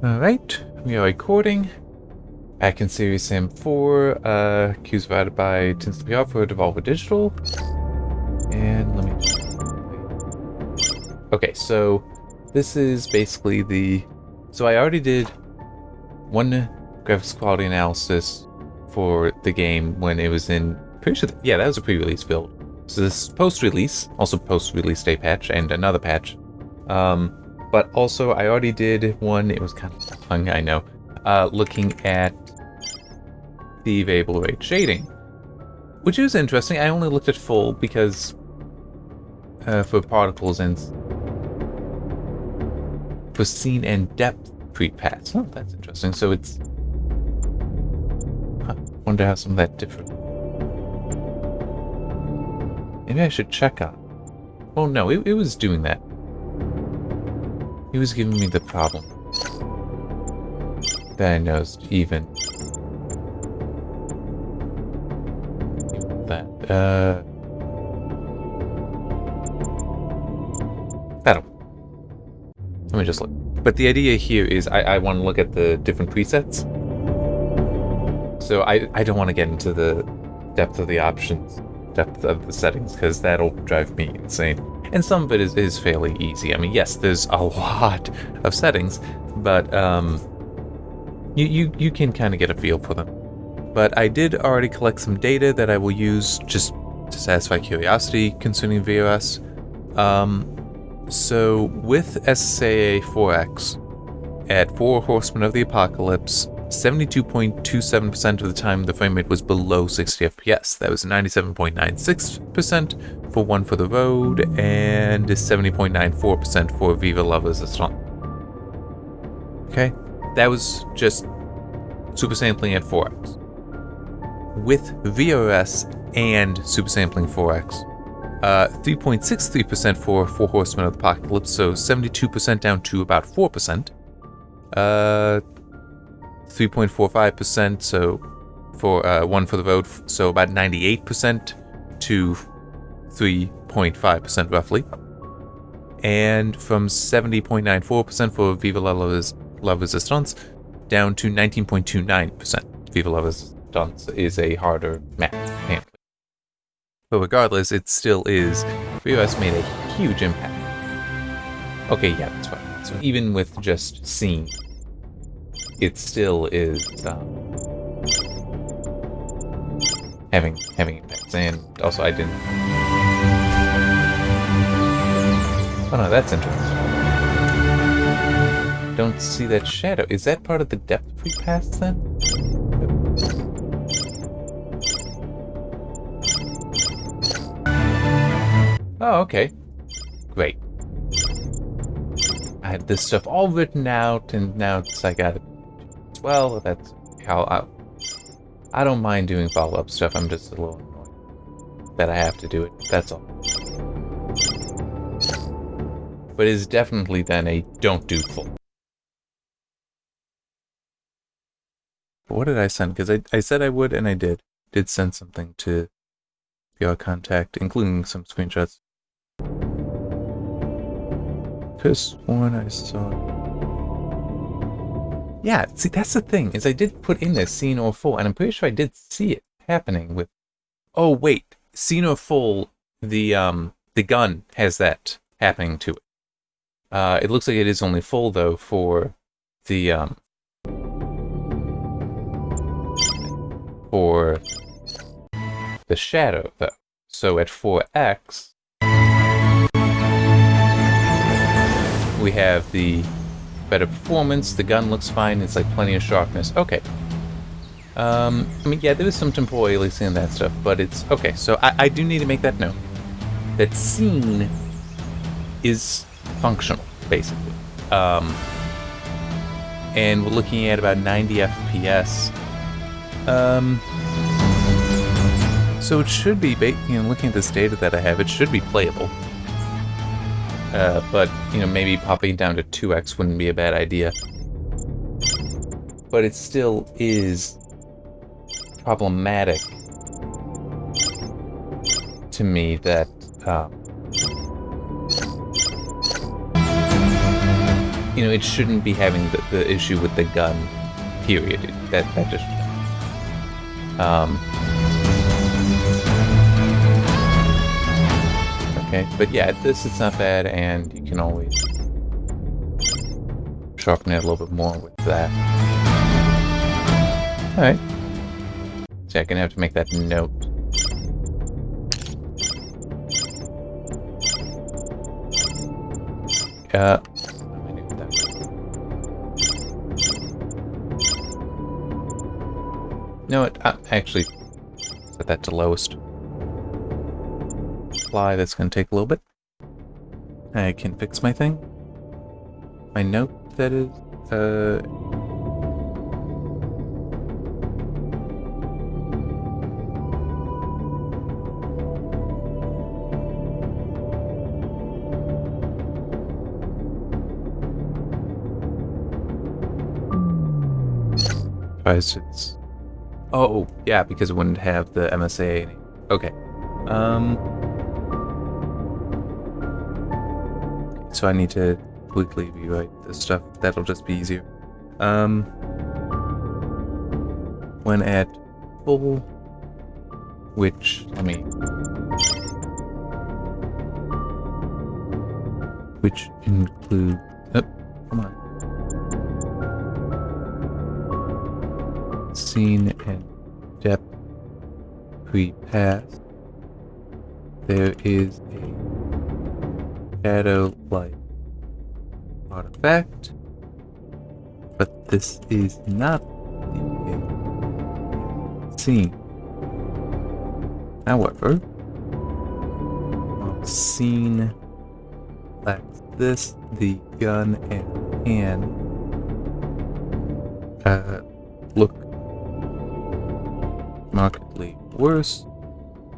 Alright, we are recording. Back in Series Sam 4, cues provided by Tinsley PR for Devolver Digital. And let me... Okay, so this is basically the... So I already did one graphics quality analysis for the game when it was in... Pretty sure that was a pre-release build. So this is post-release, also post-release day patch, and another patch. But also, I already did one, it was kind of long, I know, looking at the variable rate shading, which is interesting. I only looked at full because for particles and for scene and depth pre-pass. Oh, that's interesting. So it's... wonder how some of that different. Maybe I should check out. Oh no, it was doing that. He was giving me the problem that I noticed even that that'll let me just look. But the idea here is I want to look at the different presets. So I don't want to get into the depth of the options, depth of the settings, because that'll drive me insane. And some of it is fairly easy. I mean, yes, there's a lot of settings, but you can kind of get a feel for them. But I did already collect some data that I will use just to satisfy curiosity concerning VOS. So with SSAA 4X at 4 Horsemen of the Apocalypse, 72.27% of the time the frame rate was below 60 FPS. That was 97.96% for One for the Road and 70.94% for Viva Lovers Restaurant. Okay, that was just super sampling at 4X. With VOS and super sampling 4X, 3.63% for 4 Horsemen of the Apocalypse, so 72% down to about 4%. 3.45%, so for One for the Road, so about 98% to 3.5% roughly. And from 70.94% for Viva La Resistance down to 19.29%. Viva La Resistance is a harder map handling. But regardless, it still is. VOS made a huge impact. Okay, yeah, that's right. So even with just scene, it still is having impacts. And also I didn't... Oh no, that's interesting. Don't see that shadow. Is that part of the depth pre-pass then? Oh, okay. Great. I had this stuff all written out, and now I got it. Well, that's how I don't mind doing follow-up stuff. I'm just a little annoyed that I have to do it. That's all. But it's definitely then a don't do full. But what did I send? Because I said I would, and I did. Did send something to your contact, including some screenshots. Because one I saw... Yeah, see, that's the thing, is I did put in this scene or full, and I'm pretty sure I did see it happening with... Oh, wait. Scene or full, the gun has that happening to it. It looks like it is only full, though, for the, for the shadow, though. So at 4X, we have the better performance, the gun looks fine, it's like plenty of sharpness. Okay. I mean, yeah, there is some temporal aliasing and that stuff, but it's... Okay, so I do need to make that note. That scene is functional, basically. And we're looking at about 90 FPS. So it should be, looking at this data that I have, it should be playable. But, maybe popping it down to 2x wouldn't be a bad idea. But it still is problematic to me that you know, it shouldn't be having the issue with the gun, period. That just... Okay, but yeah, this is not bad, and you can always sharpen it a little bit more with that. Alright. So I'm gonna have to make that note. No, it actually set that to lowest. Apply, that's gonna take a little bit. I can fix my thing. My note, that is, it's... Oh, yeah, because it wouldn't have the MSA name. Okay. So I need to quickly rewrite this stuff. That'll just be easier. When at full, which, which include, oh, come on. Scene and depth pre-pass. There is a shadow-like artifact, but this is not the scene. However, scene lacks this, the gun and hand look markedly worse,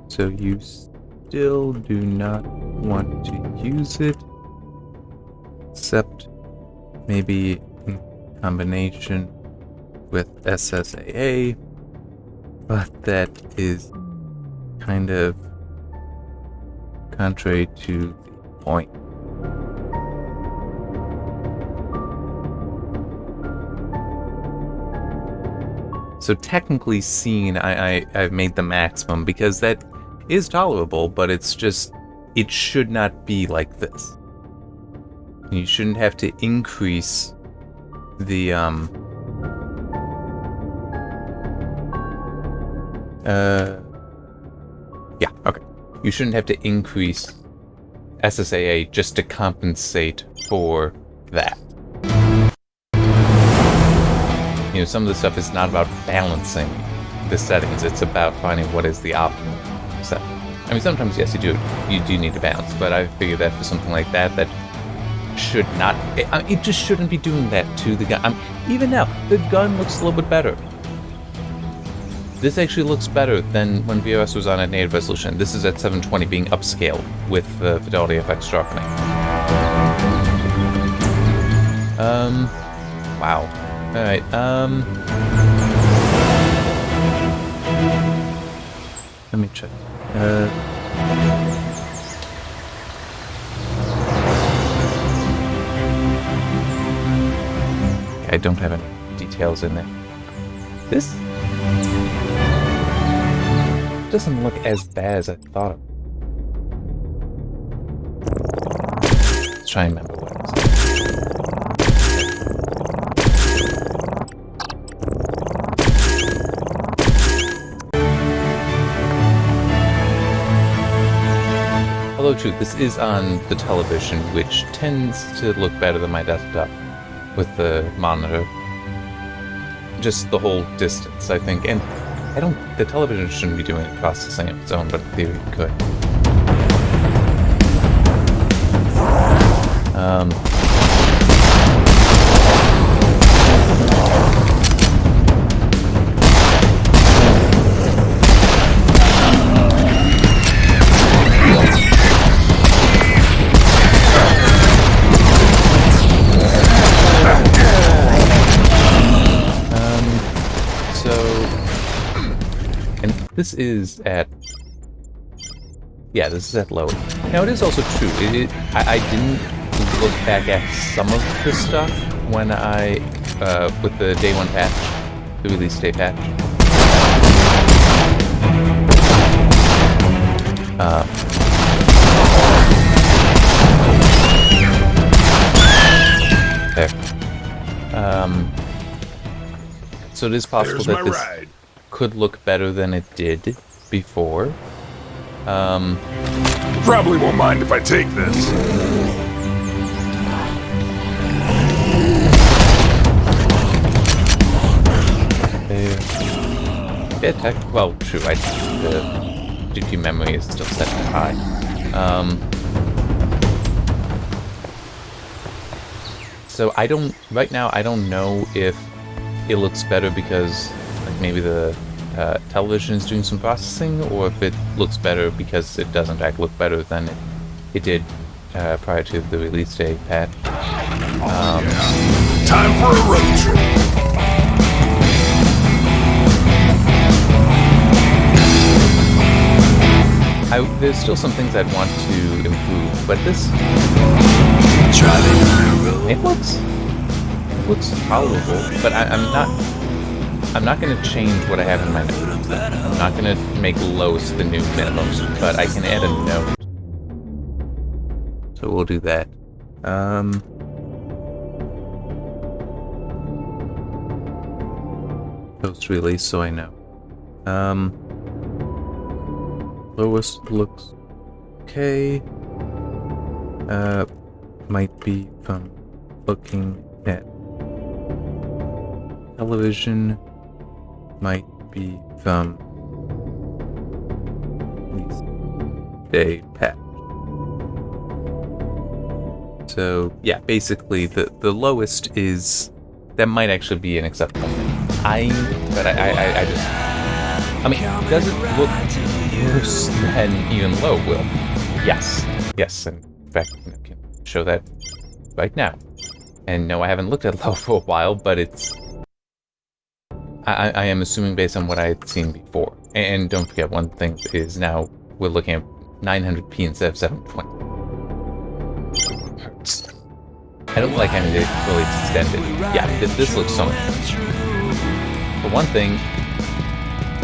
so you still do not want to use it, except maybe in combination with SSAA, but that is kind of contrary to the point. So technically scene, I've made the maximum because that is tolerable, but it's just, it should not be like this. You shouldn't have to increase the, yeah, okay. You shouldn't have to increase SSAA just to compensate for that. You know, some of the stuff is not about balancing the settings, it's about finding what is the optimal setting. I mean, sometimes, yes, you do need to balance, but I figured that for something like that, that should not, it just shouldn't be doing that to the gun. Even now, the gun looks a little bit better. This actually looks better than when VRS was on at native resolution. This is at 720 being upscaled with the Fidelity FX sharpening. Wow. Alright, let me check. I don't have any details in there. This doesn't look as bad as I thought it would. Let's try and remember what it was. Although true, this is on the television, which tends to look better than my desktop with the monitor. Just the whole distance, I think. And the television shouldn't be doing it processing of its own, but in theory it could. This is at... Yeah, this is at low. Now, it is also true. I didn't look back at some of the stuff when I, with the day 1 patch, the release day patch. There. So it is possible that this could look better than it did before. Probably won't mind if I take this. Yeah, well, true. The GPU memory is still set to high. So right now I don't know if it looks better because like maybe the television is doing some processing, or if it looks better because it does in fact look better than it did prior to the release day patch. Time for a road trip. There's still some things I'd want to improve, but this it looks tolerable. But I'm not going to change what I have in my notes. I'm not going to make lowest the new minimum, but I can add a note. So we'll do that. Post release, so I know. Lowest looks okay. Might be from looking at television. Might be from release day patch. So yeah, basically the lowest is that might actually be an acceptable thing. I mean, does it look worse than even low will? Yes, and in fact, I can show that right now. And no, I haven't looked at low for a while, but it's... I am assuming based on what I had seen before. And don't forget, one thing is now we're looking at 900p instead of 720. Hurts. I don't like having it really extended. Yeah, this looks so much better. For one thing,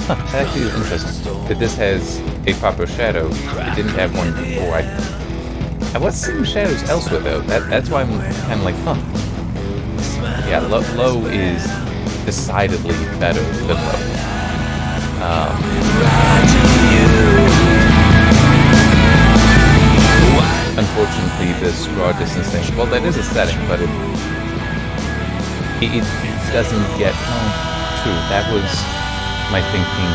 that actually is interesting, that this has a proper shadow. It didn't have one before. I was seeing shadows elsewhere though. That's why I'm kind of like, huh. Yeah, low is decidedly better than low. Unfortunately, this draw distance thing, well, that is a setting, but it doesn't get... Oh, true, that was my thinking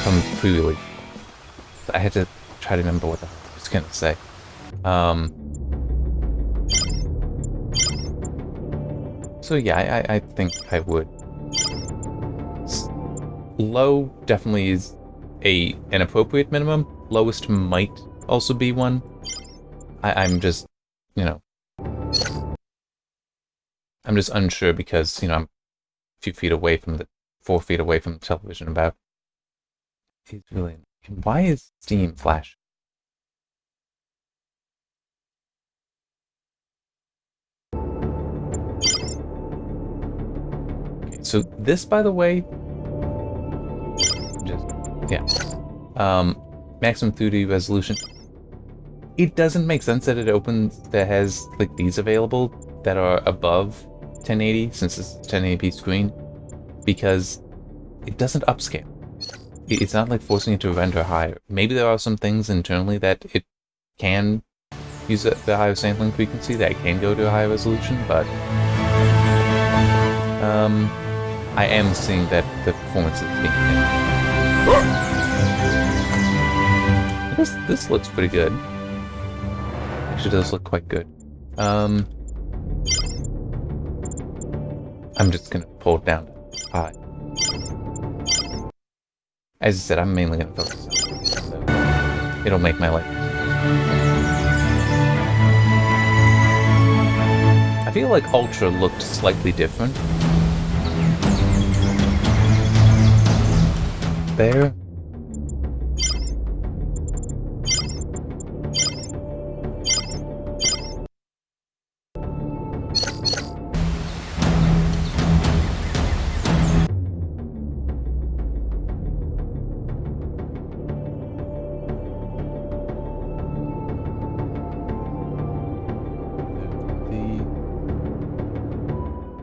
from pre-release. I had to try to remember what I was going to say. So yeah, I think I would. Low definitely is an appropriate minimum. Lowest might also be one. I'm just, I'm just unsure because, I'm a few feet away from 4 feet away from the television about. He's really... Why is Steam flashing? Okay, so this, by the way, maximum 3D resolution. It doesn't make sense that that has like these available that are above 1080 since it's a 1080p screen, because it doesn't upscale. It's not like forcing it to render higher. Maybe there are some things internally that it can use the higher sampling frequency, that it can go to a higher resolution, but I am seeing that the performance is being hit. This looks pretty good. Actually, does look quite good. I'm just gonna pull it down to high. As I said, I'm mainly gonna focus on it, so it'll make my life. I feel like Ultra looked slightly different. There.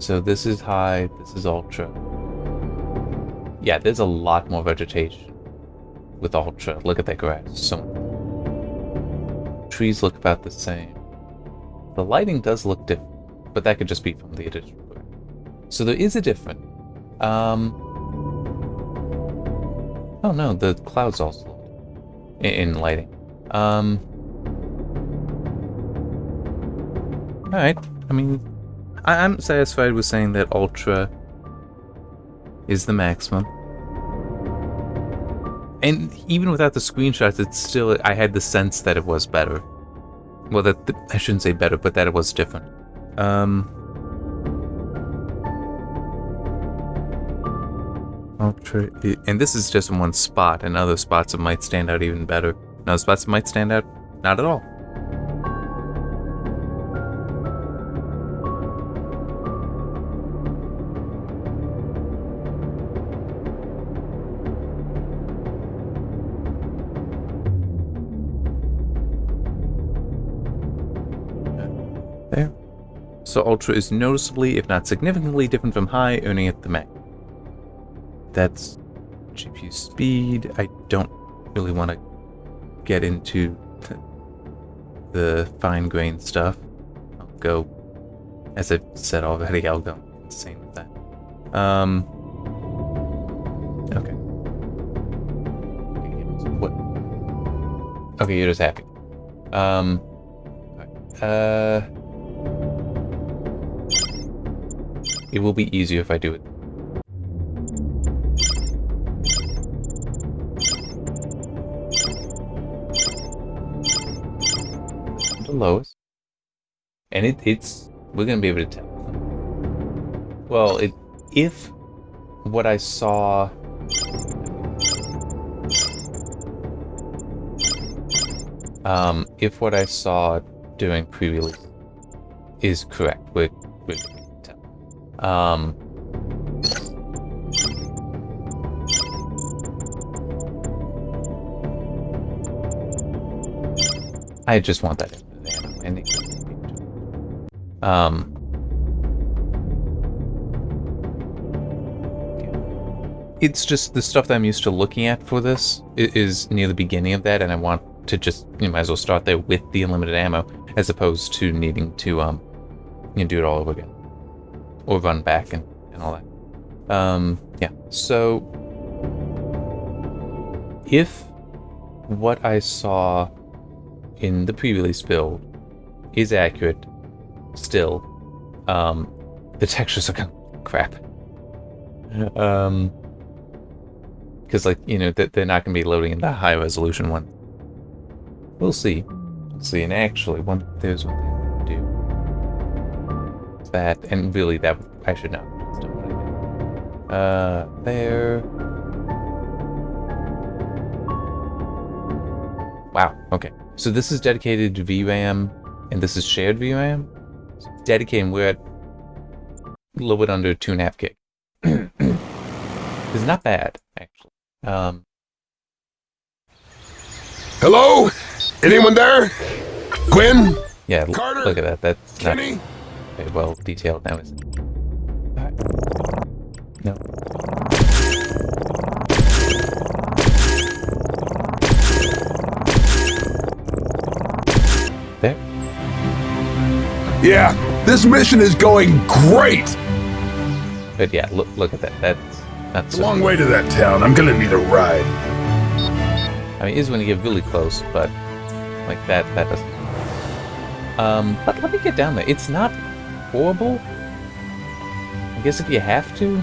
So this is high, this is ultra. Yeah, there's a lot more vegetation with ultra. Look at that grass. So trees look about the same. The lighting does look different, but that could just be from the additional grass. So there is a difference. Oh no, the clouds also in lighting. Alright, I mean, I'm satisfied with saying that Ultra is the maximum. And even without the screenshots, it's still, I had the sense that it was better. Well, I shouldn't say better, but that it was different. Ultra, and this is just in one spot, and other spots it might stand out even better. And other spots it might stand out not at all. There. So Ultra is noticeably, if not significantly, different from High, earning it the max. That's GPU speed. I don't really want to get into the fine-grained stuff. I'll go, as I've said already, I'll go insane with that. Okay. What? Okay, you're just happy. It will be easier if I do it. The lowest. And it's we're gonna be able to tell. Well, if what I saw if what I saw during pre-release is correct, we're gonna tell. I just want that ending. It's just the stuff that I'm used to looking at for this is near the beginning of that, and I want to just, might as well start there with the unlimited ammo, as opposed to needing to do it all over again. Or run back and all that. Yeah, so if what I saw in the pre-release build is accurate still, the textures are kind of crap. Because, they're not going to be loading in the high resolution one. We'll see. And actually, there's one thing I can do. That, and really, that I should know. There. Wow, okay. So this is dedicated to VRAM, and this is shared VRAM. So dedicated, we're at a little bit under 2.5 gig. It's not bad, actually. Hello? Anyone there? Quinn? Yeah, Carter? look at that. That's Kenny? not very well detailed now, is it? Alright. No. There. Yeah, this mission is going great! But yeah, look at that. That's not It's a so. long way to that town. I'm gonna need a ride. I mean, it is when you get really close, but like that doesn't. But let me get down there. It's not horrible. I guess if you have to.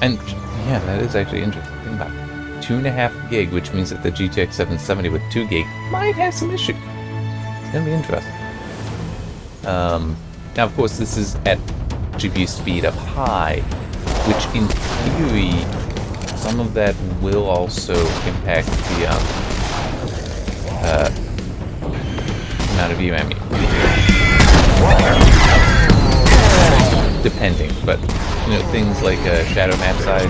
And yeah, that is actually interesting. Think about it. 2.5 gig, which means that the GTX 770 with 2 gig might have some issues. It's gonna be interesting. Now, of course, this is at GPU speed of high, which in theory, some of that will also impact the amount of VRAM. Depending, but things like shadow map size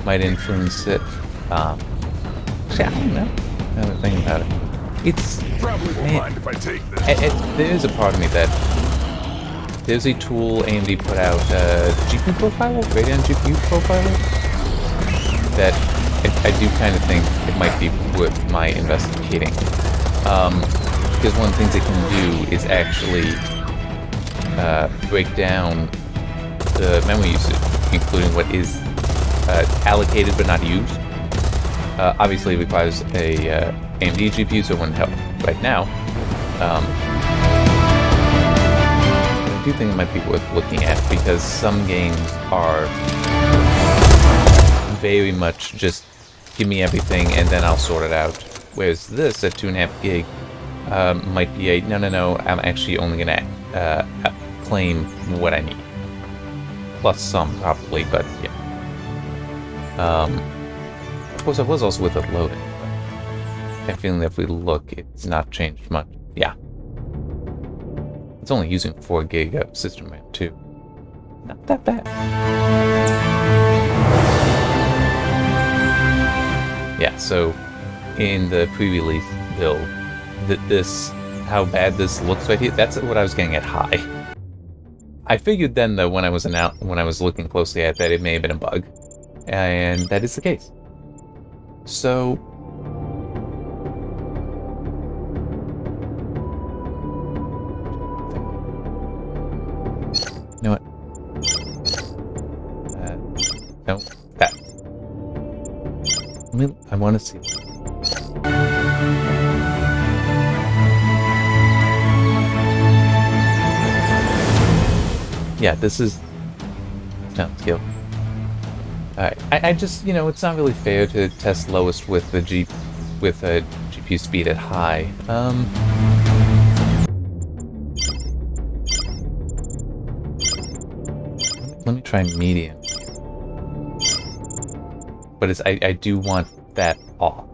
might influence it. Actually, I don't know. I haven't thinking about it. It's Probably won't mind if I take this. there is a part of me that there's a tool AMD put out, GPU Profiler, Radeon GPU Profiler, that I do kind of think it might be worth my investigating. Because one of the things it can do is actually break down the memory usage, including what is allocated but not used. Obviously, it requires a AMD GPU, so it wouldn't help right now. I do think it might be worth looking at, because some games are very much just give me everything and then I'll sort it out. Whereas this at 2.5 gig might be a no, I'm actually only gonna claim what I need. Plus some, probably, but yeah. Of course, I was also with it loading. I have a feeling that if we look, it's not changed much. Yeah. It's only using 4 gig of system RAM too. Not that bad. Yeah, so in the pre-release build, how bad this looks right here, that's what I was getting at high. I figured then, though, when I was looking closely at that, it may have been a bug. And that is the case. So... you know what? No, that. I want to see. Yeah, this is downscale. Alright, I just, you know, it's not really fair to test lowest with the GPU speed at high. Let me try medium. But I do want that off.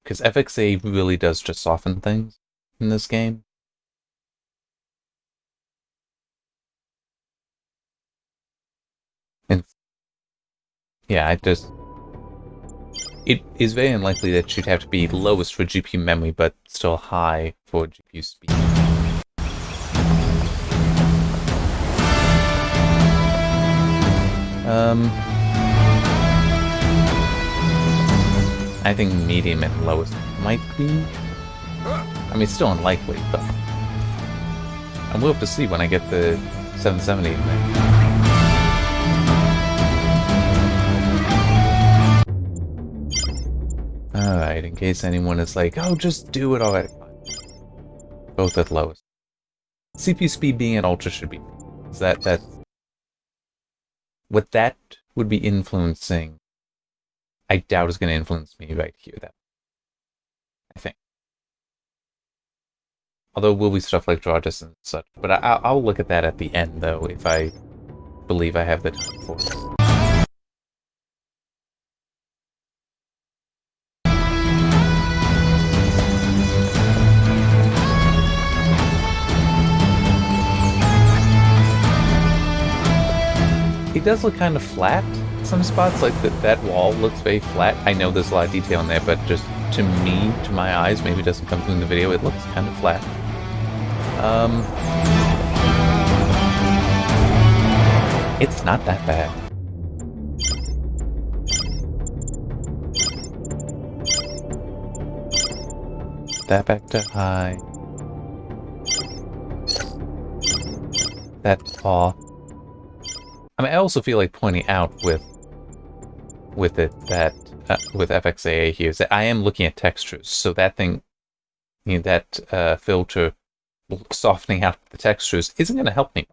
Because FXA really does just soften things in this game. And yeah, it is very unlikely that you'd have to be lowest for GPU memory, but still high for GPU speed. I think medium and lowest might be. I mean, it's still unlikely, but I will have to see when I get the 770 in there. Alright, in case anyone is like, oh, just do it already. Both at lowest. CPU speed being at ultra should be. Is that what that would be influencing, I doubt is going to influence me right here, I think. Although will be stuff like draw distance and such. But I'll look at that at the end, though, if I believe I have the time for it. It does look kind of flat in some spots, like that wall looks very flat. I know there's a lot of detail in there, but just to me, to my eyes, maybe it doesn't come through in the video, it looks kind of flat. It's not that bad. That back to high. That off. I mean, I also feel like pointing out with it that with FXAA here is that I am looking at textures, so that thing, you know, that filter softening out the textures isn't going to help me.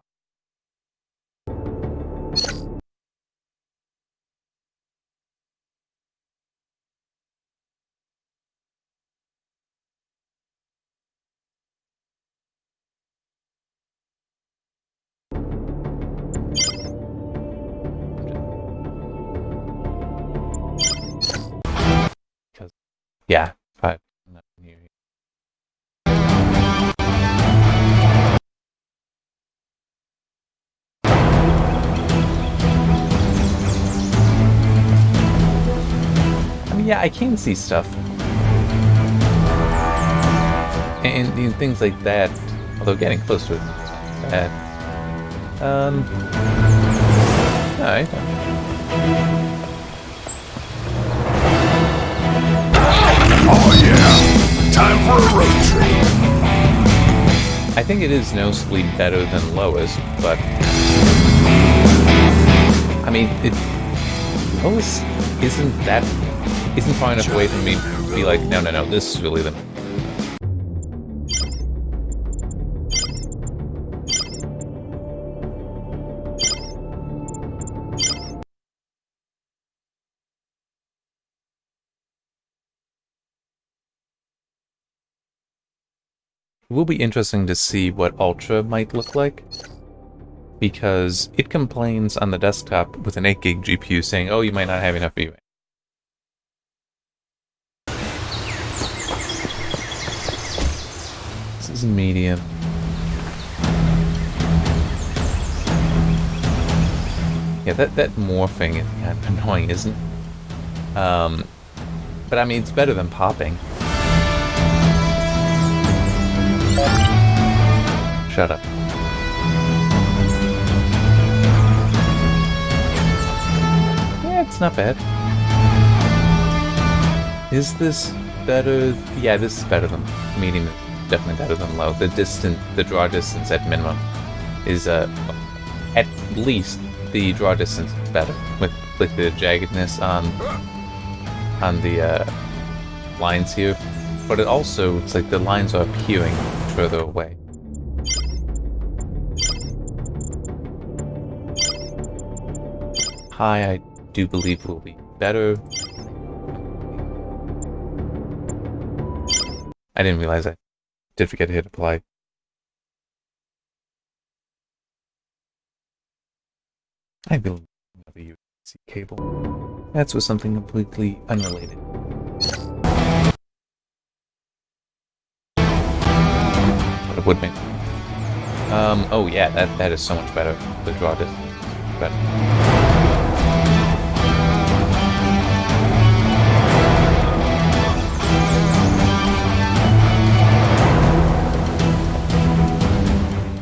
Yeah, 5. I mean, yeah, I can see stuff. And you know, things like that, although getting close to it, it's not bad. Alright. Oh yeah! Time for a road trip! I think it is noticeably better than Lowest, but I mean, Lowest isn't far enough away from me to be like, no, this is really the. It will be interesting to see what Ultra might look like, because it complains on the desktop with an 8 gig GPU saying, oh, you might not have enough VRAM. This is medium. Yeah, that morphing is kind of annoying, isn't it? But I mean, it's better than popping. Shut up. Yeah, it's not bad. Is this better? Yeah, this is better than medium. Is definitely better than low. The draw distance at minimum is at least the draw distance is better with the jaggedness on the lines here. But it also, it's like the lines are appearing further away. High, I do believe will be better. I didn't realize I did forget to hit apply. I built another USB cable. That's for something completely unrelated. But it would make. Oh yeah, that is so much better. The draw distance is better.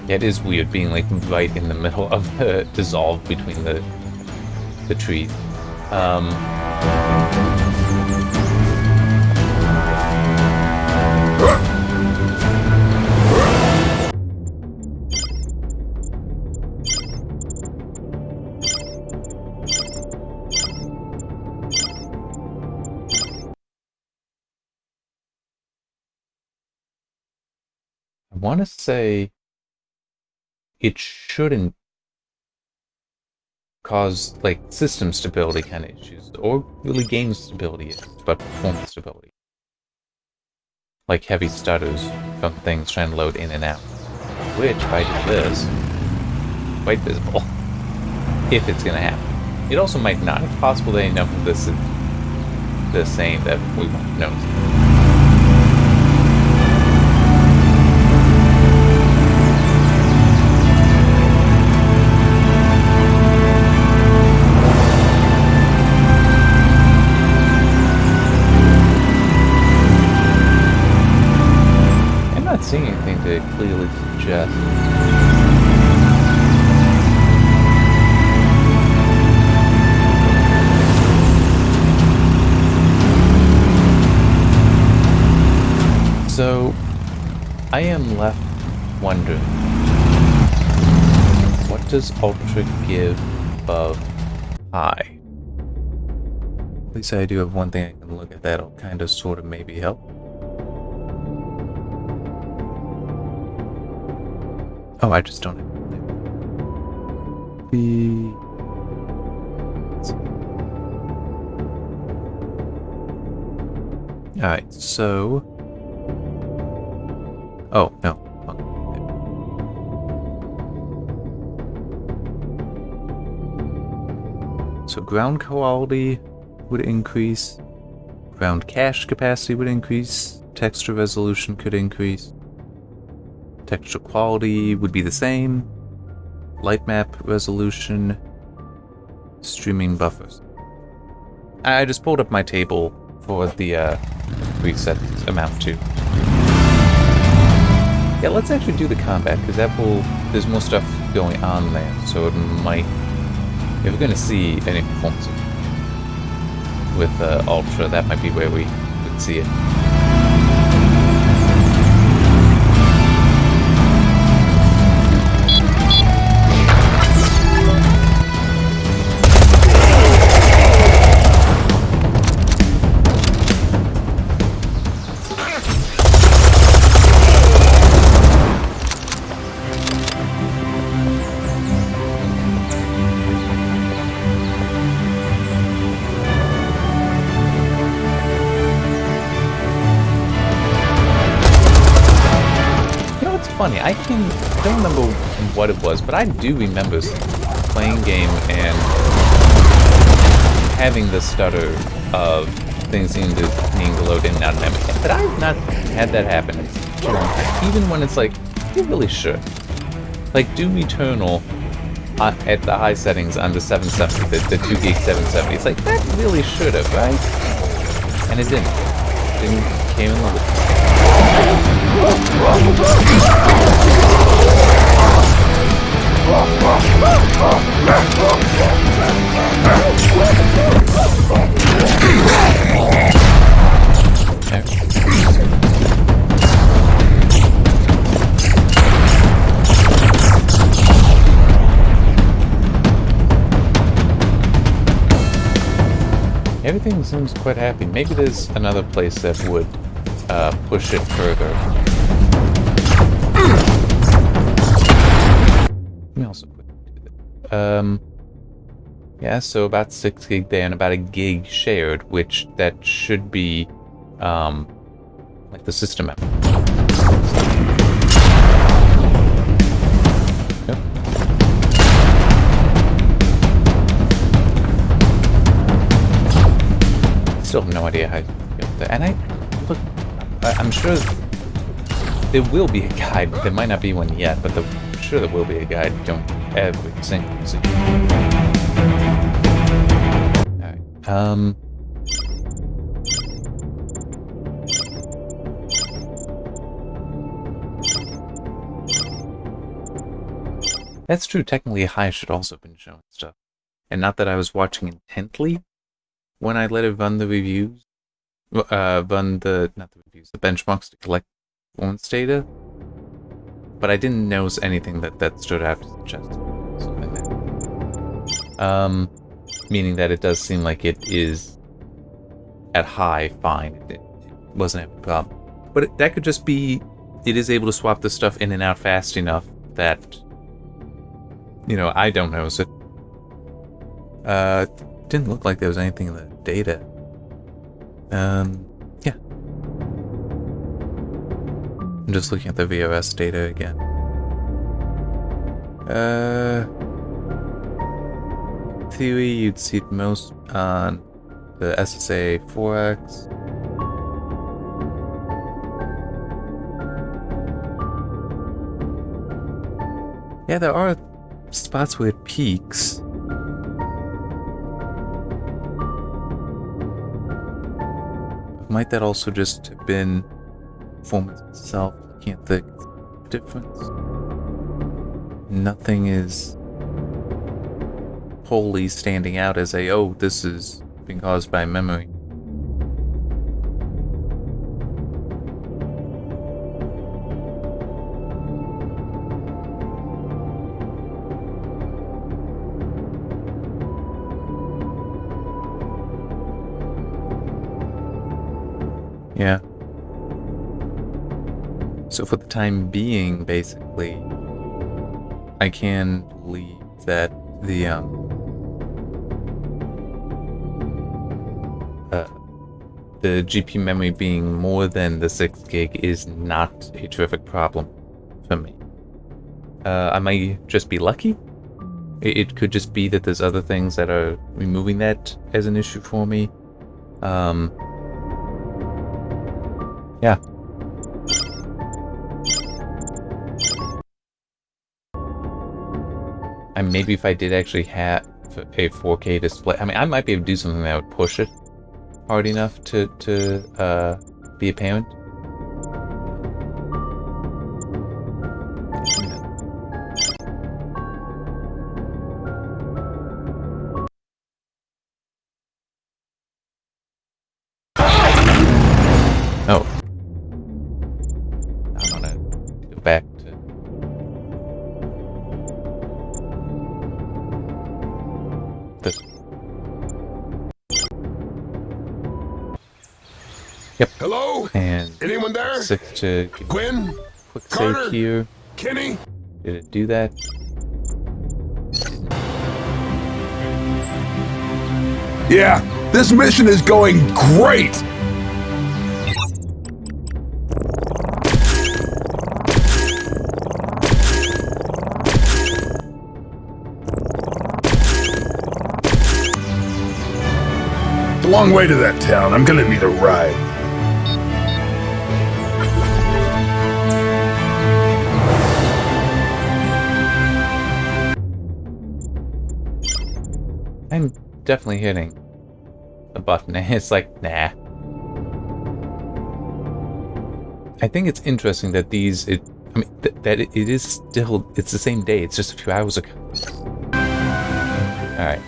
Yeah, it is weird being like right in the middle of the dissolve between the trees. I want to say it shouldn't cause like system stability kind of issues, or really game stability issues, but performance stability. Like heavy stutters from things trying to load in and out. Which, if I do this, quite visible. If it's gonna happen. It also might not. It's possible that enough of this is the same that we won't notice. Seeing anything to clearly suggest. So, I am left wondering, what does Ultra give above high? At least I do have one thing I can look at that'll kind of sort of maybe help. Oh, I just don't have the. Alright, so. Oh, no. So ground quality would increase. Ground cache capacity would increase. Texture resolution could increase. Texture quality would be the same. Light map resolution. Streaming buffers. I just pulled up my table for the reset amount too. Yeah, let's actually do the combat, because that will... There's more stuff going on there, so it might... If we're going to see any performance with Ultra, that might be where we would see it. Funny, I don't remember what it was, but I do remember playing game and having the stutter of things needing to load in and out of memory. But I've not had that happen in such a long time, even when it's like, you really should. Like Doom Eternal at the high settings on the 770, the 2 gig 770, it's like, that really should have, right? And it didn't. It came in loaded. Everything seems quite happy. Maybe there's another place that would push it further. Let me also quickly do that. Yeah, so about 6 gig there and about a gig shared, which that should be like the system app. Yep. Still have no idea how to get there. And look, I'm sure there will be a guide. There might not be one yet, but I'm sure there will be a guide. Don't every single scene. Alright. That's true. Technically, high should also have been showing stuff. And not that I was watching intently when I let it run the reviews. Run the benchmarks to collect performance data, but I didn't notice anything that stood out to suggest something there. Meaning that it does seem like it is at high fine. It wasn't a problem, but that could just be it is able to swap the stuff in and out fast enough that I don't notice it. Didn't look like there was anything in the data. Yeah. I'm just looking at the VRS data again. In theory, you'd see it most on the SSA 4X. Yeah, there are spots where it peaks. Might that also just have been performance itself? Looking at the difference. Nothing is wholly standing out as this is being caused by memory. Yeah. So for the time being, basically, I can believe that the GP memory being more than the 6 gig is not a terrific problem for me. I might just be lucky. It could just be that there's other things that are removing that as an issue for me. Yeah. And maybe if I did actually have a 4K display, I mean, I might be able to do something that would push it hard enough to be apparent. Yep. Hello? And Anyone there? 6 to give Gwen? quick Carter? save here. Kenny? Did it do that? Yeah, this mission is going great! It's a long way to that town. I'm gonna need a ride. I'm definitely hitting a button and it's like, nah. I think it's interesting that these, that it is still, it's the same day, it's just a few hours ago. Alright,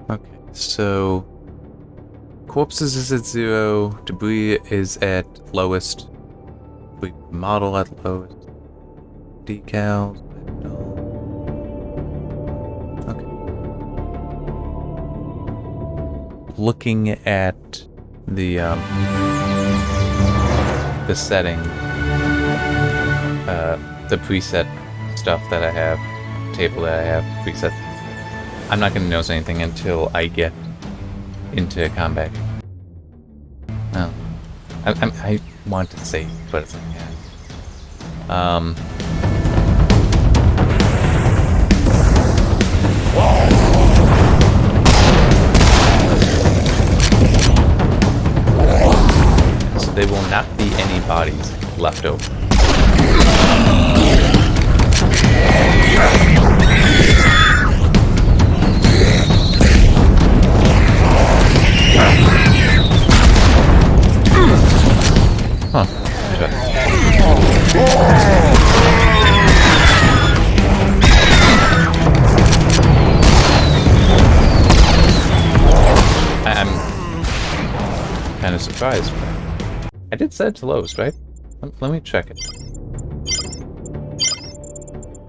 okay, so corpses is at 0, debris is at lowest, debris model at lowest, decals at null. Okay. Looking at the setting, the preset stuff that I have, table that I have, preset. I'm not going to notice anything until I get into combat. Oh. I want to save, but it's like, yeah. So there will not be any bodies left over. Huh. I'm kind of surprised. I did set it to lowest, right? Let me check it.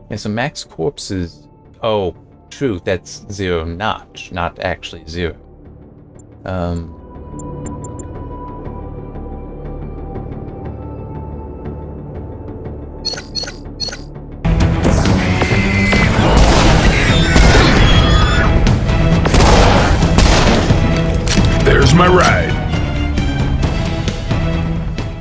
Yeah, so max corpses. Oh, true. That's 0 notch, not actually 0. There's my ride.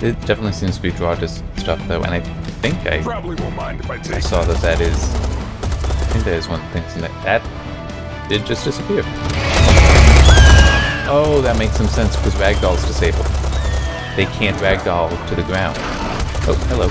It definitely seems to be draw stuff though, and I think I Probably won't mind if I take. I saw that is. I think that is one of the things in that did just disappear. Oh, that makes some sense because ragdoll's disabled. They can't ragdoll to the ground. Oh, hello.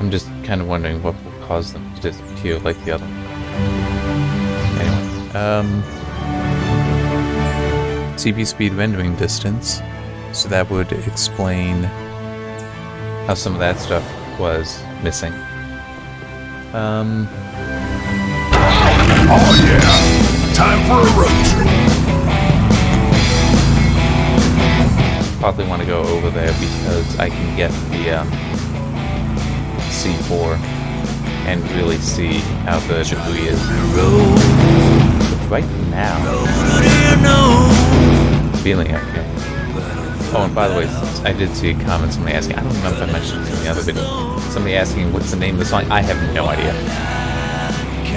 I'm just kind of wondering what will cause them to disappear like the other one. Anyway, CPU speed rendering distance. So that would explain how some of that stuff was missing. Oh yeah! Time for a road trip. Probably want to go over there because I can get the C4 and really see how the debris is. But right now, feeling okay. Oh, and by the way, I did see a comment, somebody asking, I don't remember if I mentioned it in the other video, somebody asking what's the name of the song. I have no idea.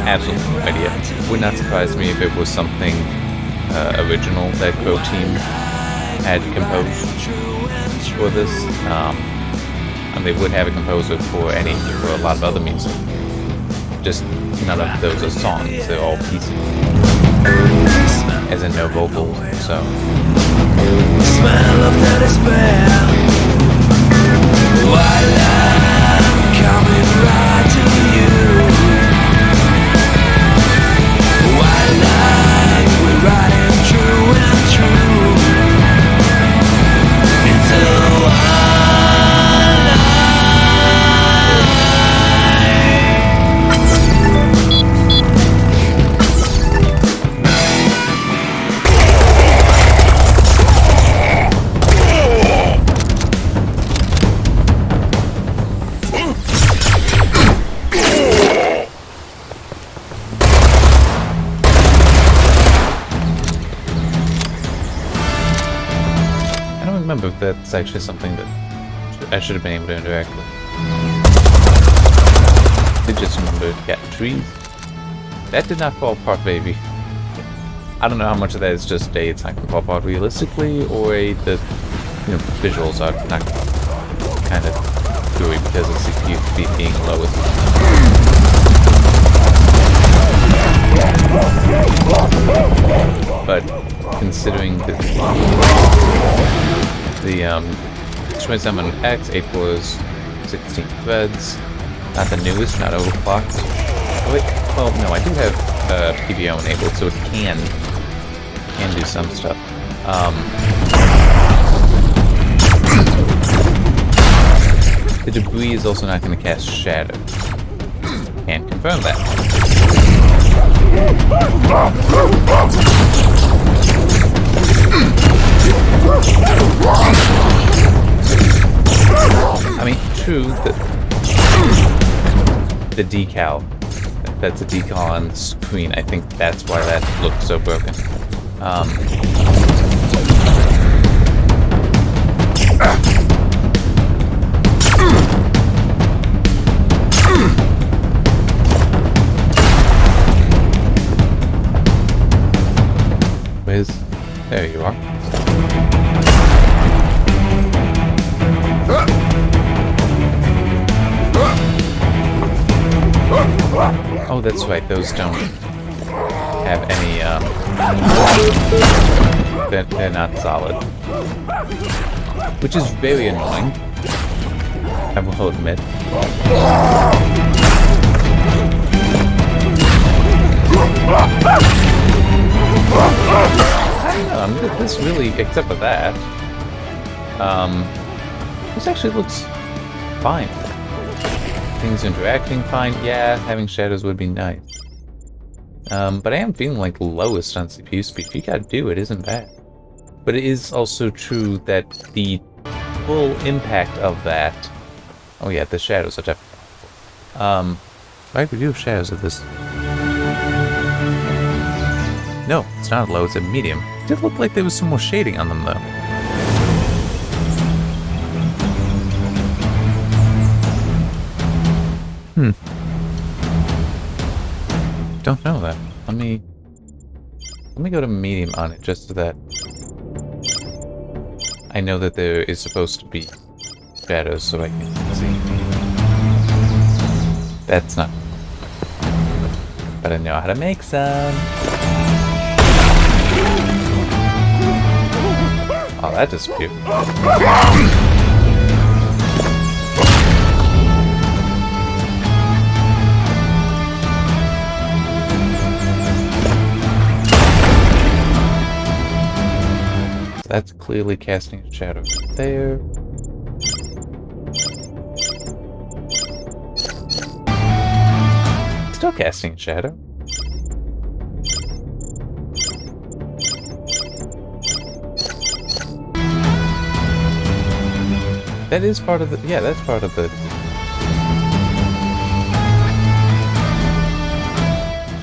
Absolutely no idea. Would not surprise me if it was something original that Crow Team had composed for this. And they would have a composer for a lot of other music. Just none of those are songs, they're all pieces. As in no vocals, so. Smell of the despair while I'm coming right to you. While we're riding true and true into that's actually something that I should have been able to interact with. I just remembered, yeah, trees. That did not fall apart, baby. I don't know how much of that is just it's not going to fall apart realistically, or the visuals are not kind of gooey because of CPU speed being lowest. But considering the 27X, 8 cores, 16 threads, not the newest, not overclocked. Well, no, I do have PBO enabled, so it can do some stuff. The debris is also not going to cast shadow. Can't confirm that. I mean, true that the decal, that's a decal on the screen. I think that's why that looked so broken. There you are. Oh, that's right. Those don't have any. They're not solid, which is very annoying. I will admit. This really, except for that, this actually looks fine. Things interacting fine. Yeah, having shadows would be nice. But I am feeling like lowest on CPU speed. If you gotta do it, isn't bad. But it is also true that the full impact of that. Oh yeah, the shadows are definitely. Right, we do have shadows of this. No, it's not low, it's a medium. It did look like there was some more shading on them, though. Don't know that. Let me go to medium on it, just so that I know that there is supposed to be shadows, so I can see. That's not. But I know how to make some. Oh, that disappeared. So that's clearly casting a shadow there. Still casting a shadow. That is part of the... Yeah, that's part of the...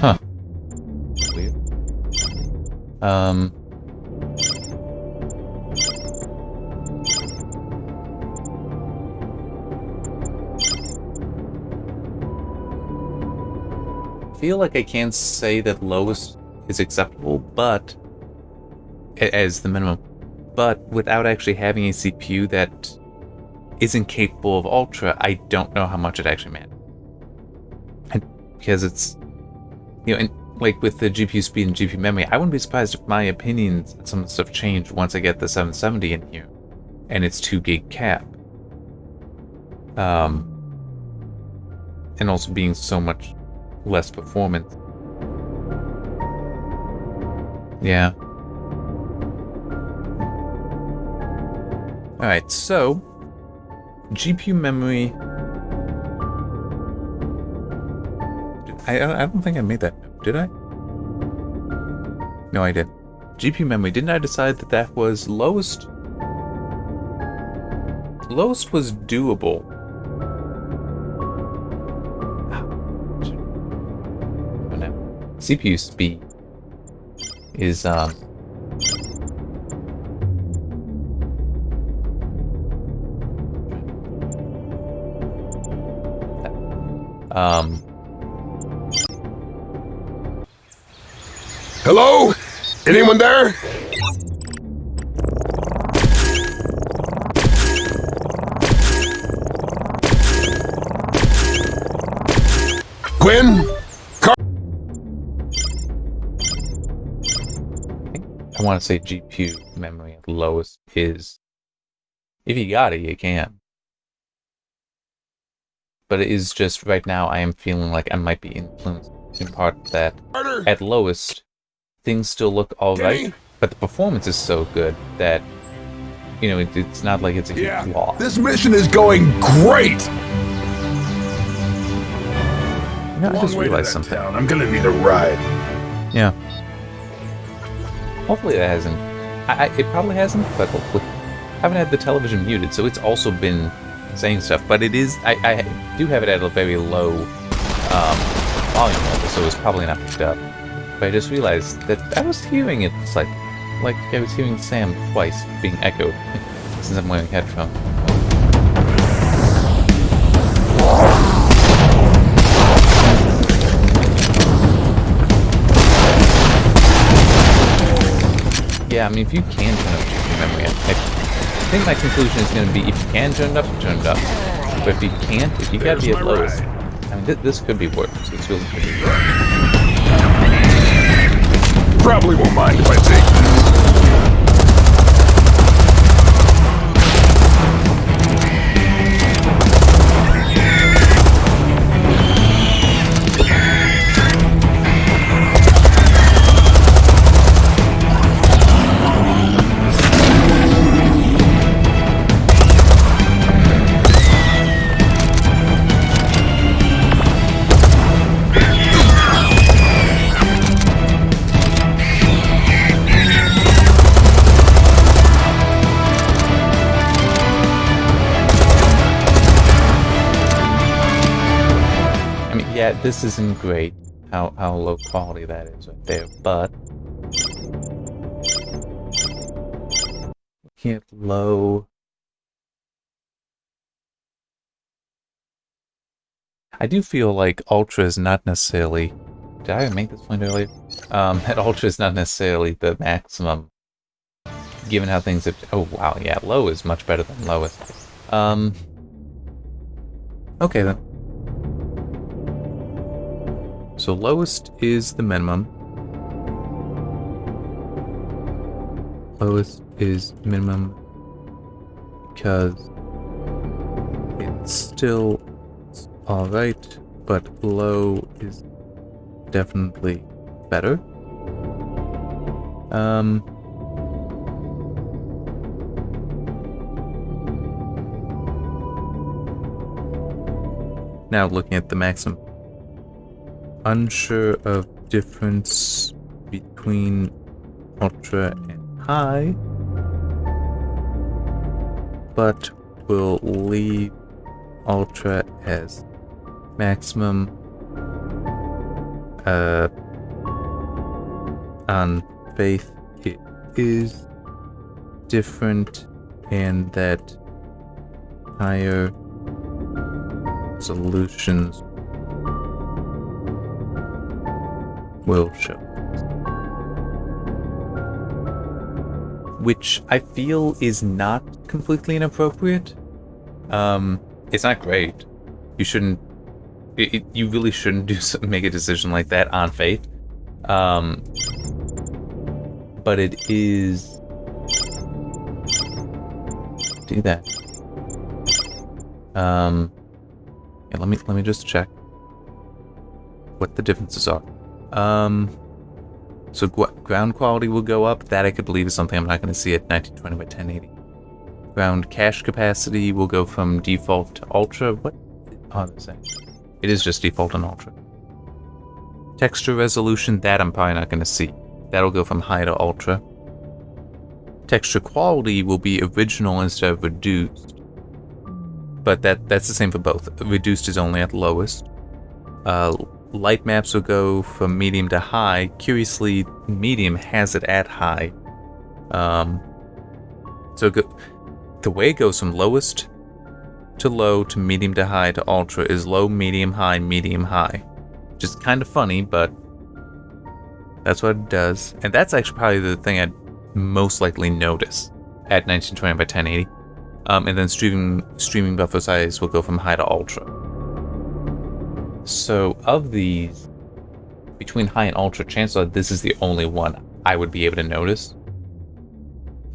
Huh. Weird. I feel like I can say that lowest is acceptable, but... as the minimum. But without actually having a CPU that isn't capable of Ultra, I don't know how much it actually matters. And because it's, and like with the GPU speed and GPU memory, I wouldn't be surprised if my opinions on some of the stuff change once I get the 770 in here, and it's 2 gig cap. And also being so much less performant. Yeah. Alright, so GPU memory. I don't think I made that. Did I? No, I didn't. GPU memory. Didn't I decide that that was lowest? Lowest was doable. Oh no. CPU speed is Hello? Anyone there? Quinn? I want to say GPU memory at lowest is, if you got it, you can. But it is just, right now, I am feeling like I might be influenced in part that at lowest, things still look alright, but the performance is so good that, you know, it's not like it's a huge flaw. This mission is going great! You know, I just realized something. I'm gonna need a ride. Yeah. Hopefully that hasn't... it probably hasn't, but hopefully... I haven't had the television muted, so it's also been saying stuff, but it is... I do have it at a very low volume level, so it's probably not picked up. But I just realized that I was hearing it slightly. Like I was hearing Sam twice being echoed, since I'm wearing headphones. Yeah, I mean, if you can turn up GPU memory, I think my conclusion is going to be, if you can turn it up, turn it up. But if you can't, if you got to be at lowest, I mean, this could be worse. This really could be worse. Probably won't mind if I take this. Yeah, this isn't great, how low quality that is right there, but... looking at low... I do feel like Ultra is not necessarily... Did I make this point earlier? That Ultra is not necessarily the maximum, given how things have... Oh, wow, yeah, low is much better than lowest. Okay, then. So lowest is the minimum. Lowest is minimum because it's still alright, but low is definitely better. Now looking at the maximum. Unsure of difference between ultra and high, but we'll leave ultra as maximum. On faith, it is different, and that higher solutions will show. Which I feel is not completely inappropriate. It's not great. You shouldn't. You really shouldn't make a decision like that on faith. But it is. Do that. Yeah, let me just check what the differences are. So ground quality will go up. That I could believe is something I'm not going to see at 1920 by 1080. Ground cache capacity will go from default to ultra. What are they saying? It is just default and ultra. Texture resolution, that I'm probably not going to see. That'll go from high to ultra. Texture quality will be original instead of reduced. But that's the same for both. Reduced is only at lowest. Light maps will go from medium to high. Curiously, medium has it at high. So the way it goes from lowest to low to medium to high to ultra is low, medium, high, medium, high. Which is kind of funny, but that's what it does. And that's actually probably the thing I'd most likely notice at 1920 by 1080. And then streaming buffer size will go from high to ultra. So of these, between high and ultra, chances are this is the only one I would be able to notice.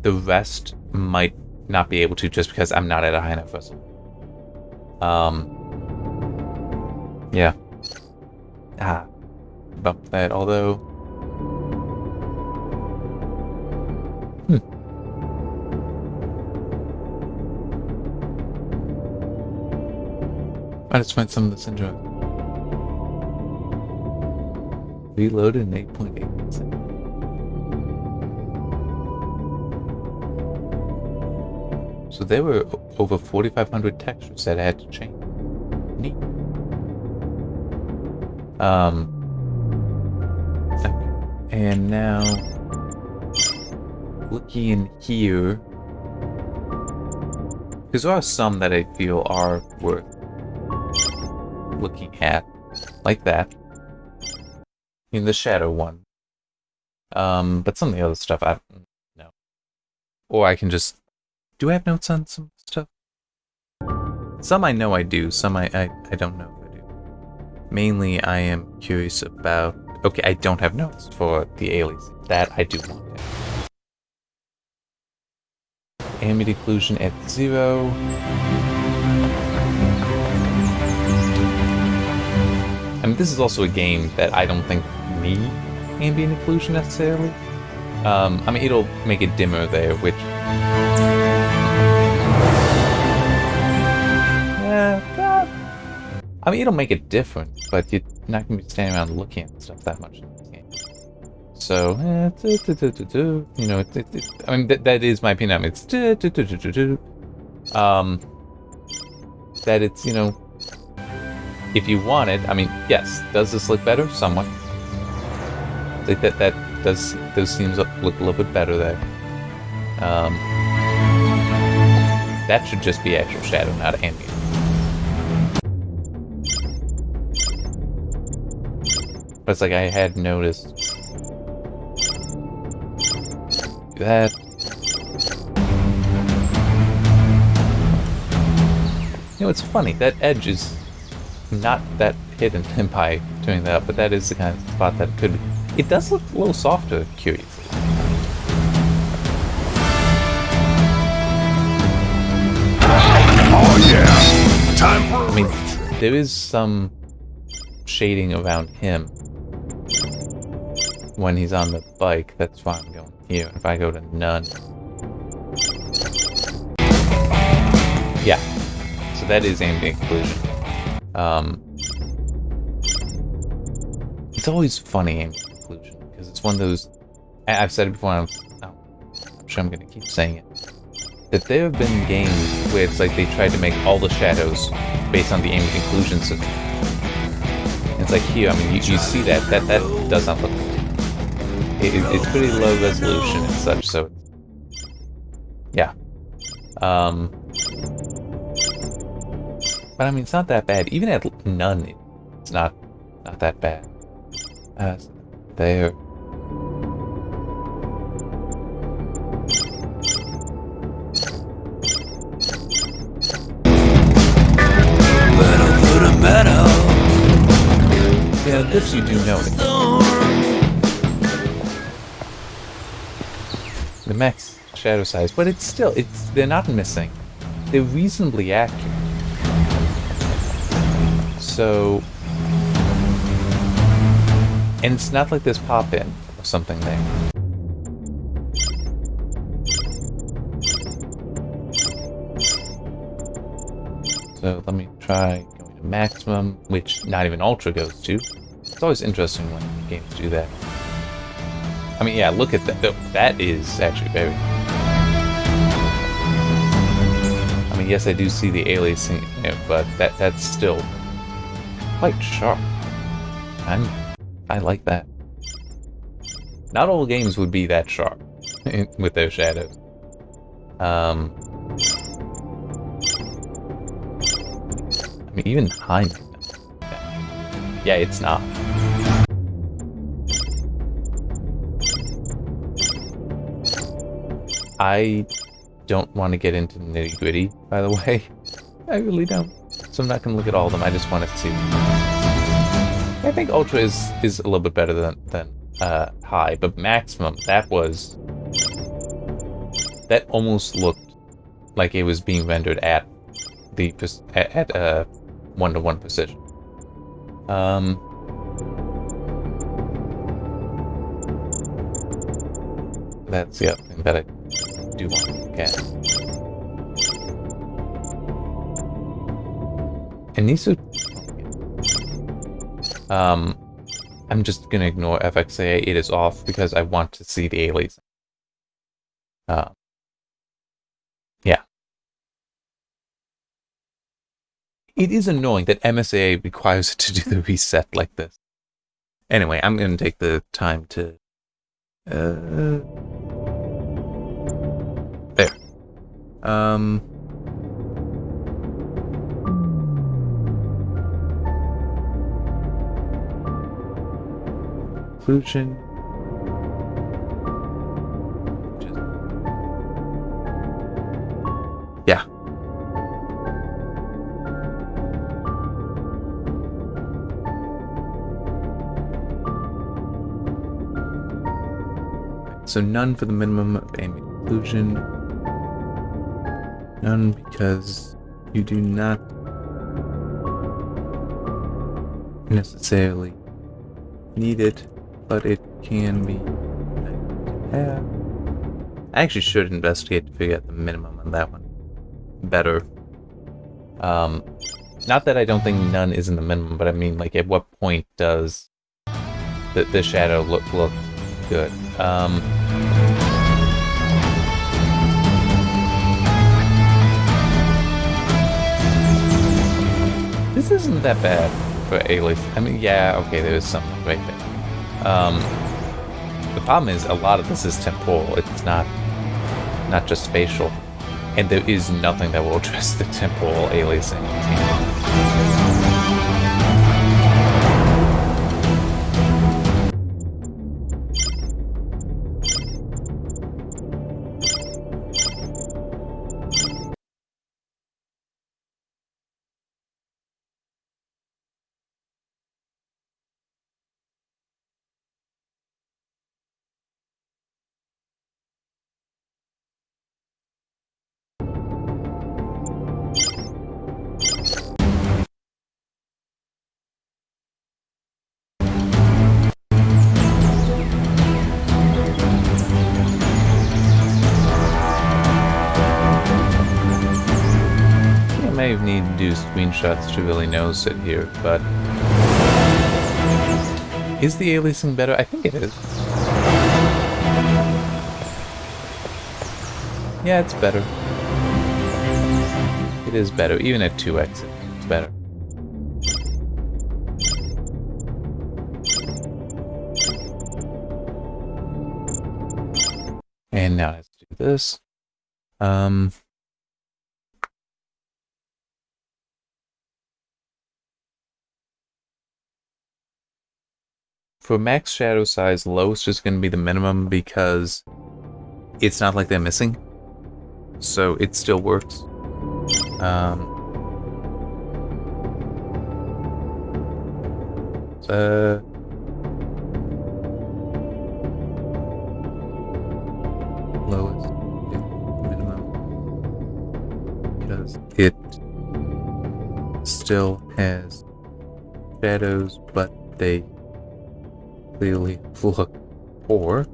The rest might not be able to just because I'm not at a high enough resolution. Yeah. Bump that, although... I just find some of this enjoyable. Reloaded in 8.8 seconds. So there were over 4,500 textures that I had to change. Neat. Okay. And now, looking in here, because there are some that I feel are worth looking at, like that. In the shadow one. But some of the other stuff I don't know. Or I can just... Do I have notes on some stuff? Some I know I do, some I don't know if I do. Mainly I am curious about... Okay, I don't have notes for the alias. That I do want. Ambient occlusion at 0. I mean, this is also a game that I don't think need ambient occlusion necessarily. I mean, it'll make it dimmer there, which... I mean, it'll make it different, but you're not going to be standing around looking at stuff that much in this game. So, you know, I mean, that is my opinion. I mean, it's... that it's, you know... If you want it, I mean, yes. Does this look better? Somewhat. Like that does seems to look a little bit better there. That should just be actual shadow, not ambient. But it's like I had noticed that. You know, it's funny. That edge is not that hidden by doing that, but that is the kind of spot that it could be. It does look a little softer, curiously. Oh yeah! Time for... I mean, there is some shading around him when he's on the bike. That's why I'm going here. If I go to none. Yeah. So that is ambient occlusion. It's always funny, ambient occlusion, because it's one of those... I've said it before, I'm sure I'm going to keep saying it. That there have been games where it's like they tried to make all the shadows based on the ambient occlusion system. And it's like here, I mean, you see that does not look... It's pretty low resolution and such, so... Yeah. But I mean, it's not that bad. Even at none, it's not that bad. There. Yeah, this you do notice. The max shadow size, but it's still, they're not missing. They're reasonably accurate. So, and it's not like there's pop-in or something there. So let me try going to maximum, which not even ultra goes to. It's always interesting when games do that. I mean, yeah, look at that. That is actually very... I mean, yes, I do see the aliasing, you know, but that's still quite sharp. I like that. Not all games would be that sharp with their shadows. mean, even high. Yeah, it's not. I don't want to get into nitty gritty, by the way. I really don't. So I'm not going to look at all of them. I just wanted to see. I think Ultra is a little bit better than High, but Maximum, that almost looked like it was being rendered at the at 1-to-1 precision. That's the other thing that I do want to look at. And these are... I'm just gonna ignore FXA. It is off because I want to see the aliasing. Yeah. It is annoying that MSAA requires it to do the reset like this. Anyway, I'm gonna take the time to... there. Occlusion. Yeah. So none for the minimum of ambient occlusion. None because you do not necessarily need it, but it can be nice to have. I actually should investigate to figure out the minimum on that one better. Not that I don't think none is in the minimum, but I mean, like, at what point does the shadow look good? This isn't that bad for alias. I mean, yeah, okay, there is something right there. The problem is a lot of this is temporal. It's not just spatial, and there is nothing that will address the temporal aliasing. I may need to do screenshots to really notice it here, but is the aliasing better? I think it is. Yeah, it's better. It is better. Even at 2x, it's better. And now let's do this. For max shadow size, low is just going to be the minimum because it's not like they're missing. So it still works. Lowest minimum because it still has shadows, but they clearly look poor.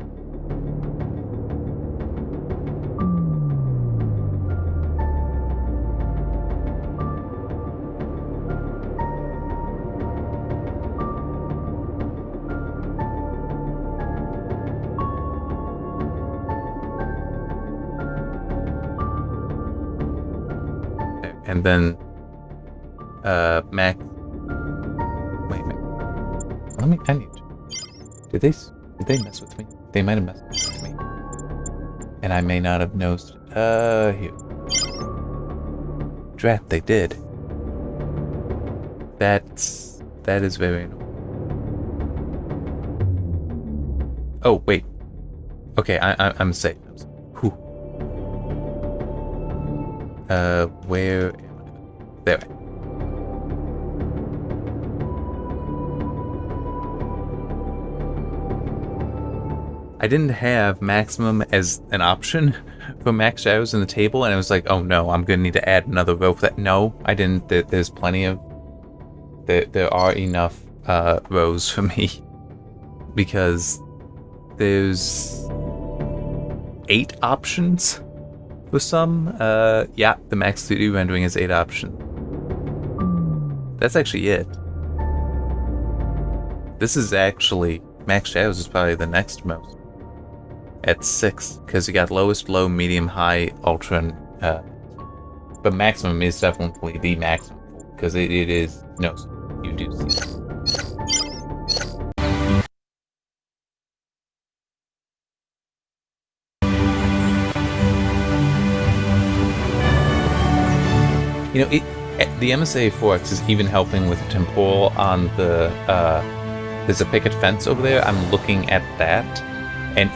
And then Mac. Wait a minute. I need to. Did they mess with me? They might have messed with me. And I may not have noticed. Here. Drat, they did. That is very annoying. Oh, wait. Okay, I'm safe. Whew. Where am I? There. I didn't have maximum as an option for max shadows in the table, and I was like, oh no, I'm gonna need to add another row for that. No, I didn't. There's plenty of... There are enough rows for me. Because there's 8 options for some. Yeah, the max 3D rendering is 8 options. That's actually it. This is actually... Max shadows is probably the next most. At 6, because you got lowest, low, medium, high, ultra, and, but maximum is definitely the maximum, because it is, no, you do see. You know, the MSA 4X is even helping with temporal on the, there's a picket fence over there. I'm looking at that, and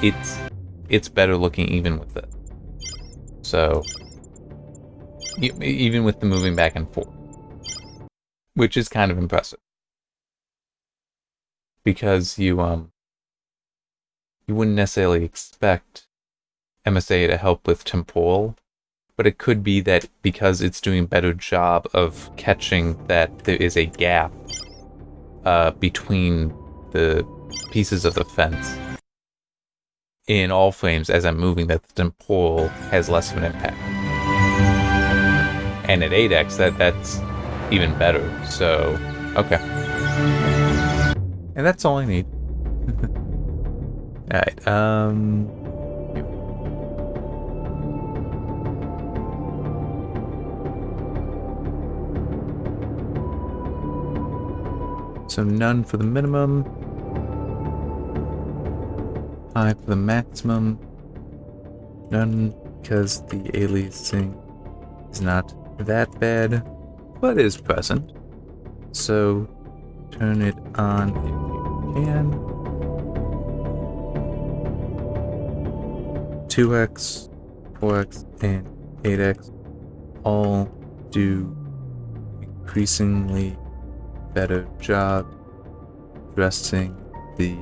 it's better looking even with it. So, even with the moving back and forth, which is kind of impressive, because you wouldn't necessarily expect MSA to help with temporal, but it could be that because it's doing a better job of catching that there is a gap between the pieces of the fence in all frames as I'm moving, that the temporal has less of an impact. And at 8x, that's even better. So, okay. And that's all I need. Alright, so none for the minimum. High for the maximum. None because the aliasing is not that bad, but is present. So turn it on if you can. 2x, 4x, and 8x all do increasingly better job addressing the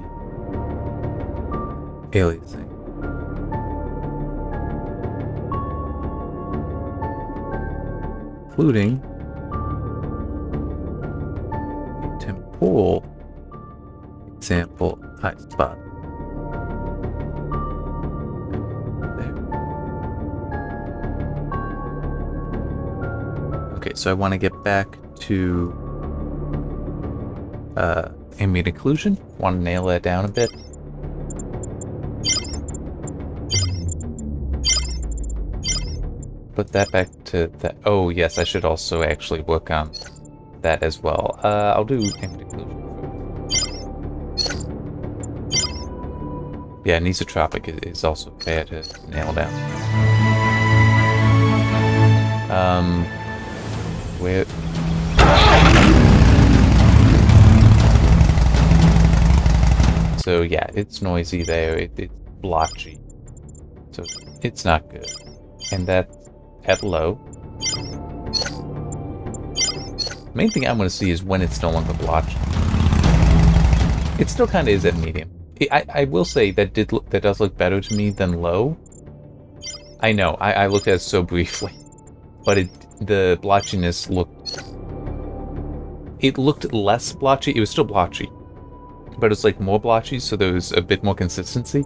aliasing. Including the temporal example high spot. There. Okay, so I want to get back to ambient occlusion. Want to nail that down a bit. Put that back to that. Oh yes, I should also actually work on that as well. I'll do ambient occlusion. Yeah, anisotropic is also fair to nail down. Where? So yeah, it's noisy there. It's blotchy, so it's not good. And that's at low. Main thing I want to see is when it's no longer blotchy. It still kind of is at medium. I will say that that does look better to me than low. I know, I looked at it so briefly, but the blotchiness looked... It looked less blotchy. It was still blotchy, but it's like more blotchy, so there was a bit more consistency.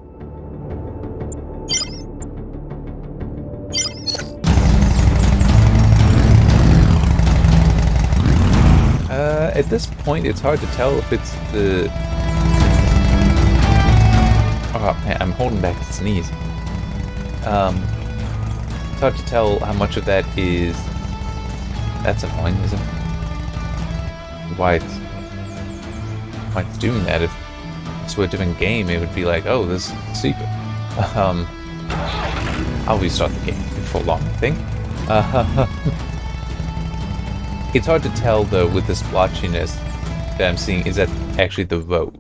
At this point, it's hard to tell if it's the... Oh man, I'm holding back to sneeze. It's hard to tell how much of that is... That's annoying, isn't it? Why it's doing that. If it's a different game, it would be like, oh, this is a secret. I'll restart the game before long, I think. It's hard to tell, though, with this blotchiness that I'm seeing, is that actually the road,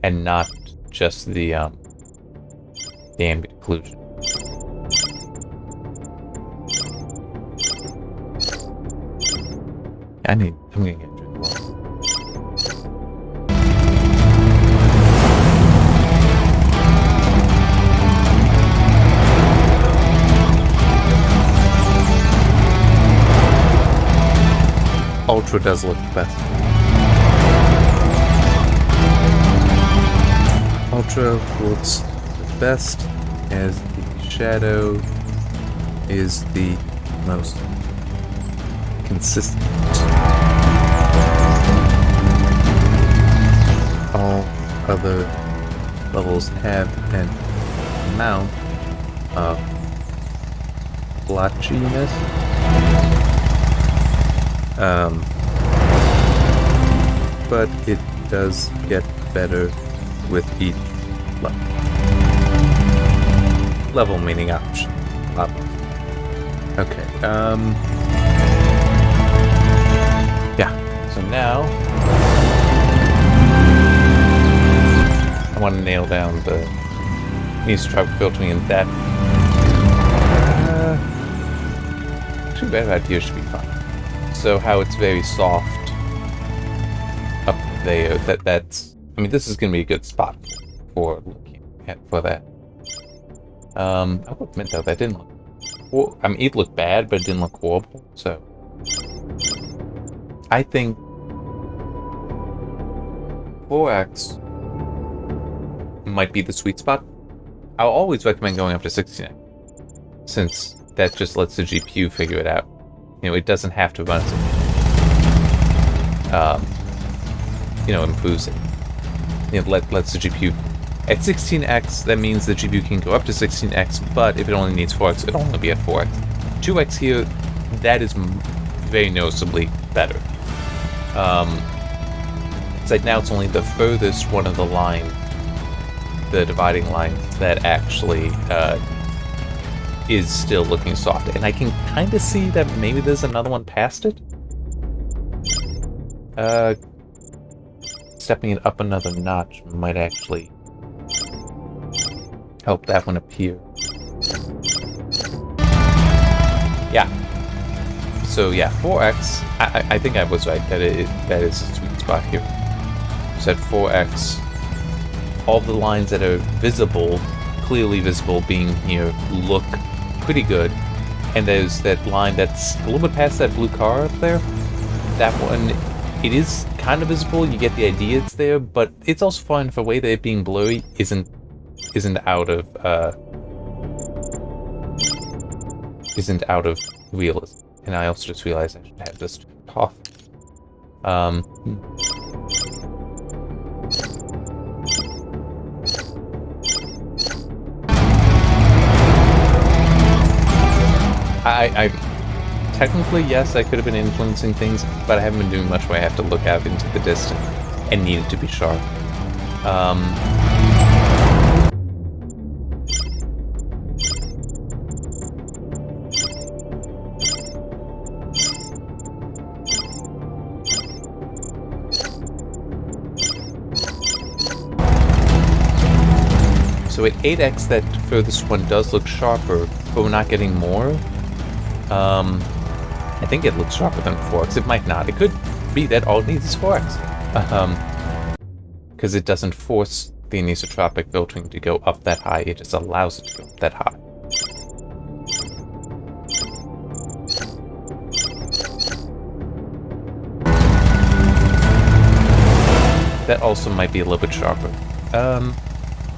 and not just the ambient occlusion. I'm gonna get a drink of water. Ultra does look the best. Ultra looks the best as the shadow is the most consistent. All other levels have an amount of blotchiness. But it does get better with each level. Level meaning option. Level. Okay, yeah. So now I want to nail down the anisotropic filtering in that. Actually, that idea should be fine. So how it's very soft up there, that's, I mean, this is going to be a good spot for looking at for that. I will admit though, that didn't look, well, I mean, it looked bad, but it didn't look horrible, so I think 4x might be the sweet spot. I'll always recommend going up to 16x, since that just lets the GPU figure it out. You know, it doesn't have to run it. You know, improves it. You know, lets the GPU at 16x. That means the GPU can go up to 16x, but if it only needs 4x, it'll only be at 4x. 2x here, that is very noticeably better. It's like now it's only the furthest one of the line, the dividing lines, that actually is still looking soft, and I can kind of see that maybe there's another one past it. Stepping it up another notch might actually help that one appear. Yeah. So yeah, 4x. I think I was right that that is a sweet spot here. So at 4x, all the lines that are visible, clearly visible, being here, look pretty good, and there's that line that's a little bit past that blue car up there. That one, it is kind of visible. You get the idea it's there, but it's also fine for a way that it being blurry isn't out of realism. And I also just realized I should have this off. I technically, yes, I could have been influencing things, but I haven't been doing much where I have to look out into the distance and need it to be sharp. So at 8x, that furthest one does look sharper, but we're not getting more. I think it looks sharper than 4x. It might not. It could be that all it needs is 4x. Because it doesn't force the anisotropic filtering to go up that high. It just allows it to go up that high. That also might be a little bit sharper.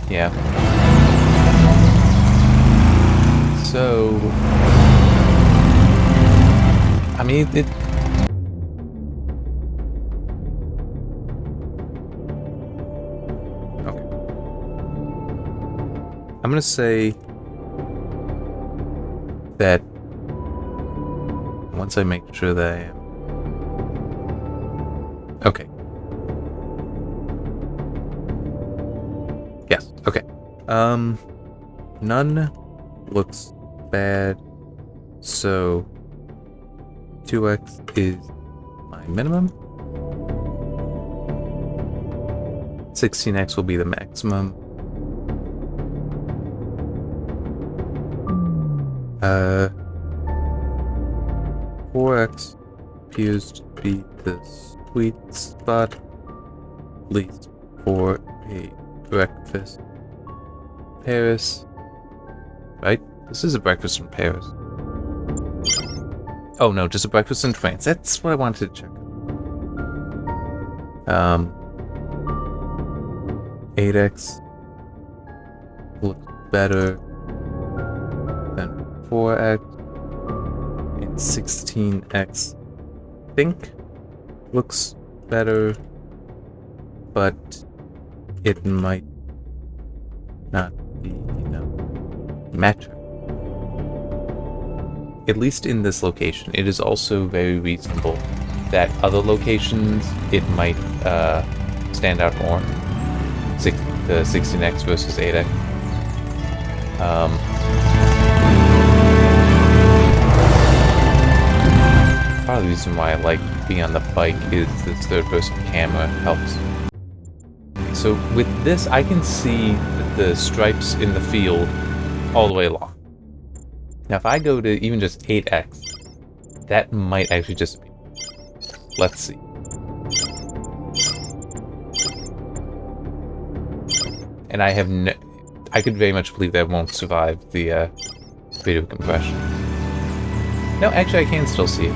Yeah. So, I mean, it... Okay. I'm gonna say that once I make sure that I am... Okay. Yes, okay. None looks bad, so 2x is my minimum. 16x will be the maximum. 4x appears to be the sweet spot, at least for a breakfast. Paris. Right? This is a breakfast in Paris. Oh no, just a breakfast in France. That's what I wanted to check. 8x looks better than 4x, and 16x I think looks better, but it might not be matching. At least in this location. It is also very reasonable that other locations it might stand out more. The 16x versus 8x. Part of the reason why I like being on the bike is this third-person camera helps. So with this, I can see the stripes in the field all the way along. Now if I go to even just 8x, that might actually disappear. Let's see. And I could very much believe that won't survive the video compression. No, actually I can still see it.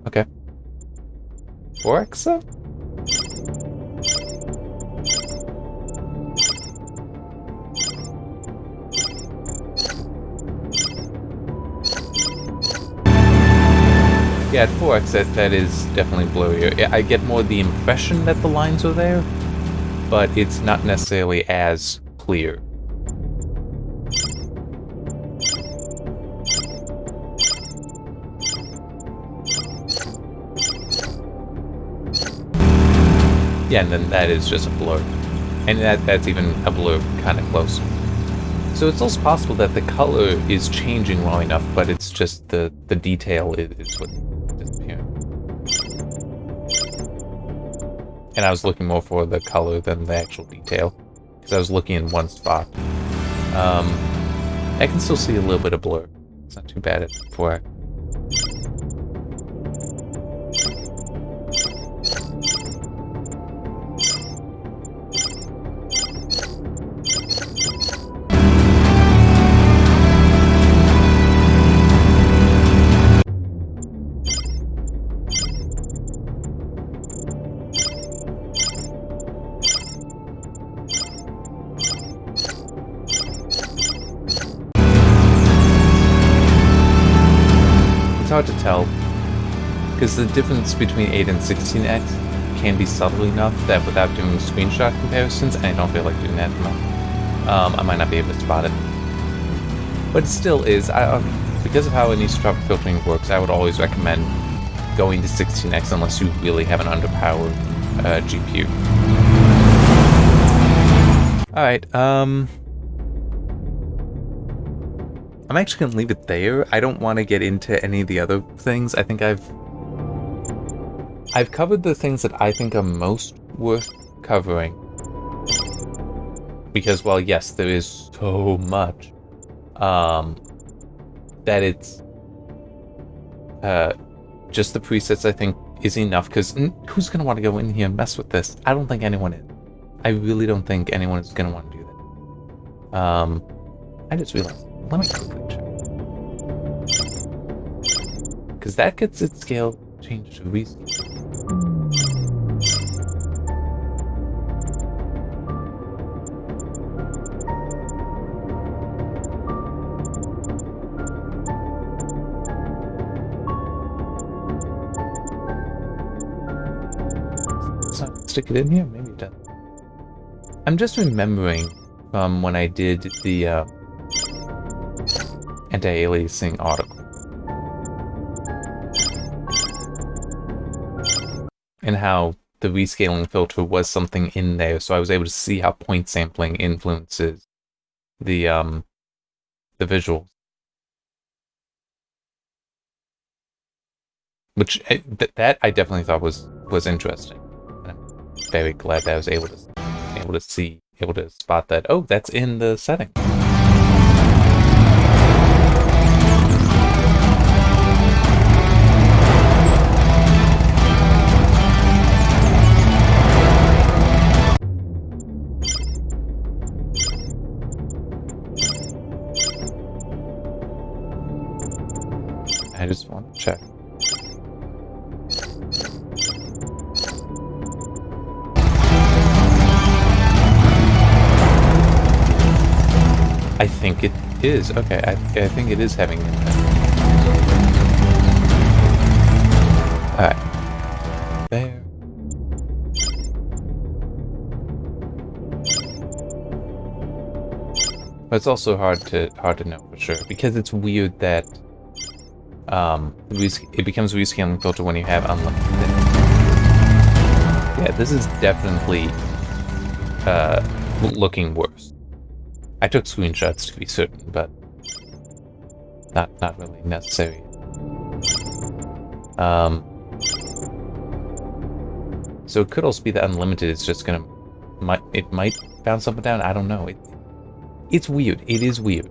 Okay. 4x though? Yeah, at 4x that is definitely blurrier. I get more the impression that the lines are there, but it's not necessarily as clear. Yeah, and then that is just a blur. And that's even a blur kind of closer. So it's also possible that the color is changing well enough, but it's just the detail is what's disappearing. And I was looking more for the color than the actual detail, because I was looking in one spot. I can still see a little bit of blur. It's not too bad at 4x. It's hard to tell, because the difference between 8 and 16x can be subtle enough that without doing screenshot comparisons, and I don't feel like doing that I might not be able to spot it. But it still is, because of how anisotropic filtering works, I would always recommend going to 16x unless you really have an underpowered GPU. Alright, I'm actually going to leave it there. I don't want to get into any of the other things. I think I've covered the things that I think are most worth covering. Because, well, yes, there is so much that it's just the presets, I think, is enough. Because who's going to want to go in here and mess with this? I don't think anyone is. I really don't think anyone is going to want to do that. I just realized. Let me quickly check. Because that gets its scale changed to reason. Let's not stick it in here? Maybe it does. I'm just remembering from when I did the anti-aliasing article. And how the rescaling filter was something in there, so I was able to see how point sampling influences the visuals. which that I definitely thought was interesting. And I'm very glad that I was able to spot that. Oh, that's in the setting. I just want to check. I think it is. Okay, I think it is having an impact. Alright. There. But it's also hard to know for sure, because it's weird that it becomes a rescaling filter when you have unlimited. Yeah, this is definitely looking worse. I took screenshots to be certain, but not really necessary. So it could also be that unlimited is just gonna it might bounce up and down. I don't know. It's weird. It is weird.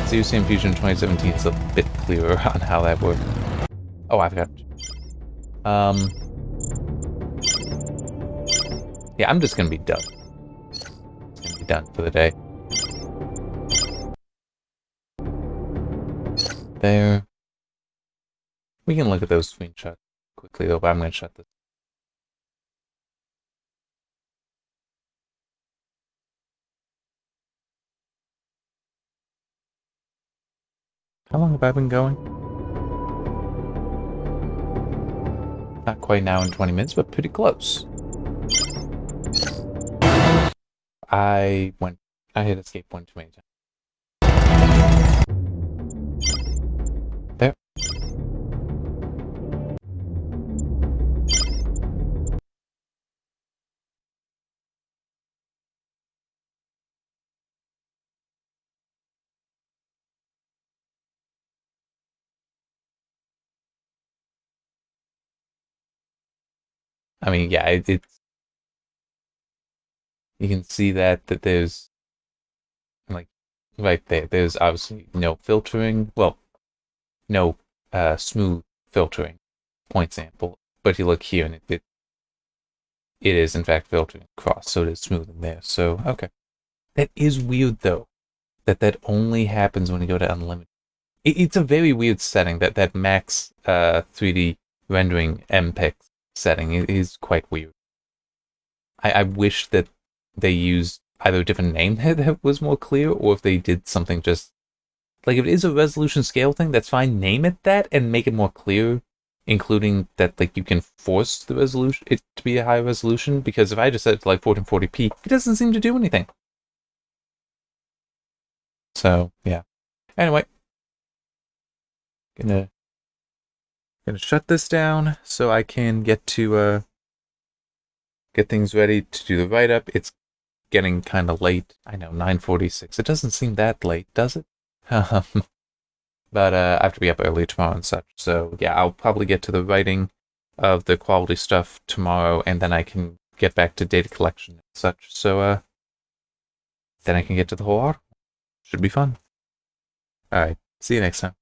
Seriously, Infusion 2017 is a bit clearer on how that works. Oh, I forgot. Yeah, I'm just gonna be done. Done for the day. There. We can look at those screenshots quickly though, but I'm going to shut this. How long have I been going? Not quite an hour and 20 minutes, but pretty close. I hit escape one too many times. There. I mean, yeah, it's... You can see that there's... Like, right there, there's obviously no filtering. Well, no smooth filtering point sample. But if you look here, and it is in fact filtering across, so it is smooth in there. So, okay. That is weird, though. That only happens when you go to unlimited. It's a very weird setting, that max 3D rendering MPEG setting. It is quite weird. I wish that they used either a different name that was more clear, or if they did something just... Like, if it is a resolution scale thing, that's fine. Name it that and make it more clear, including that, like, you can force the resolution it to be a high resolution, because if I just set it to, like, 1440p, it doesn't seem to do anything. So, yeah. Anyway. Gonna shut this down so I can get to, get things ready to do the write-up. It's getting kind of late. I know, 9:46. It doesn't seem that late, does it? But I have to be up early tomorrow and such. So yeah, I'll probably get to the writing of the quality stuff tomorrow, and then I can get back to data collection and such. So then I can get to the whole article. Should be fun. Alright, see you next time.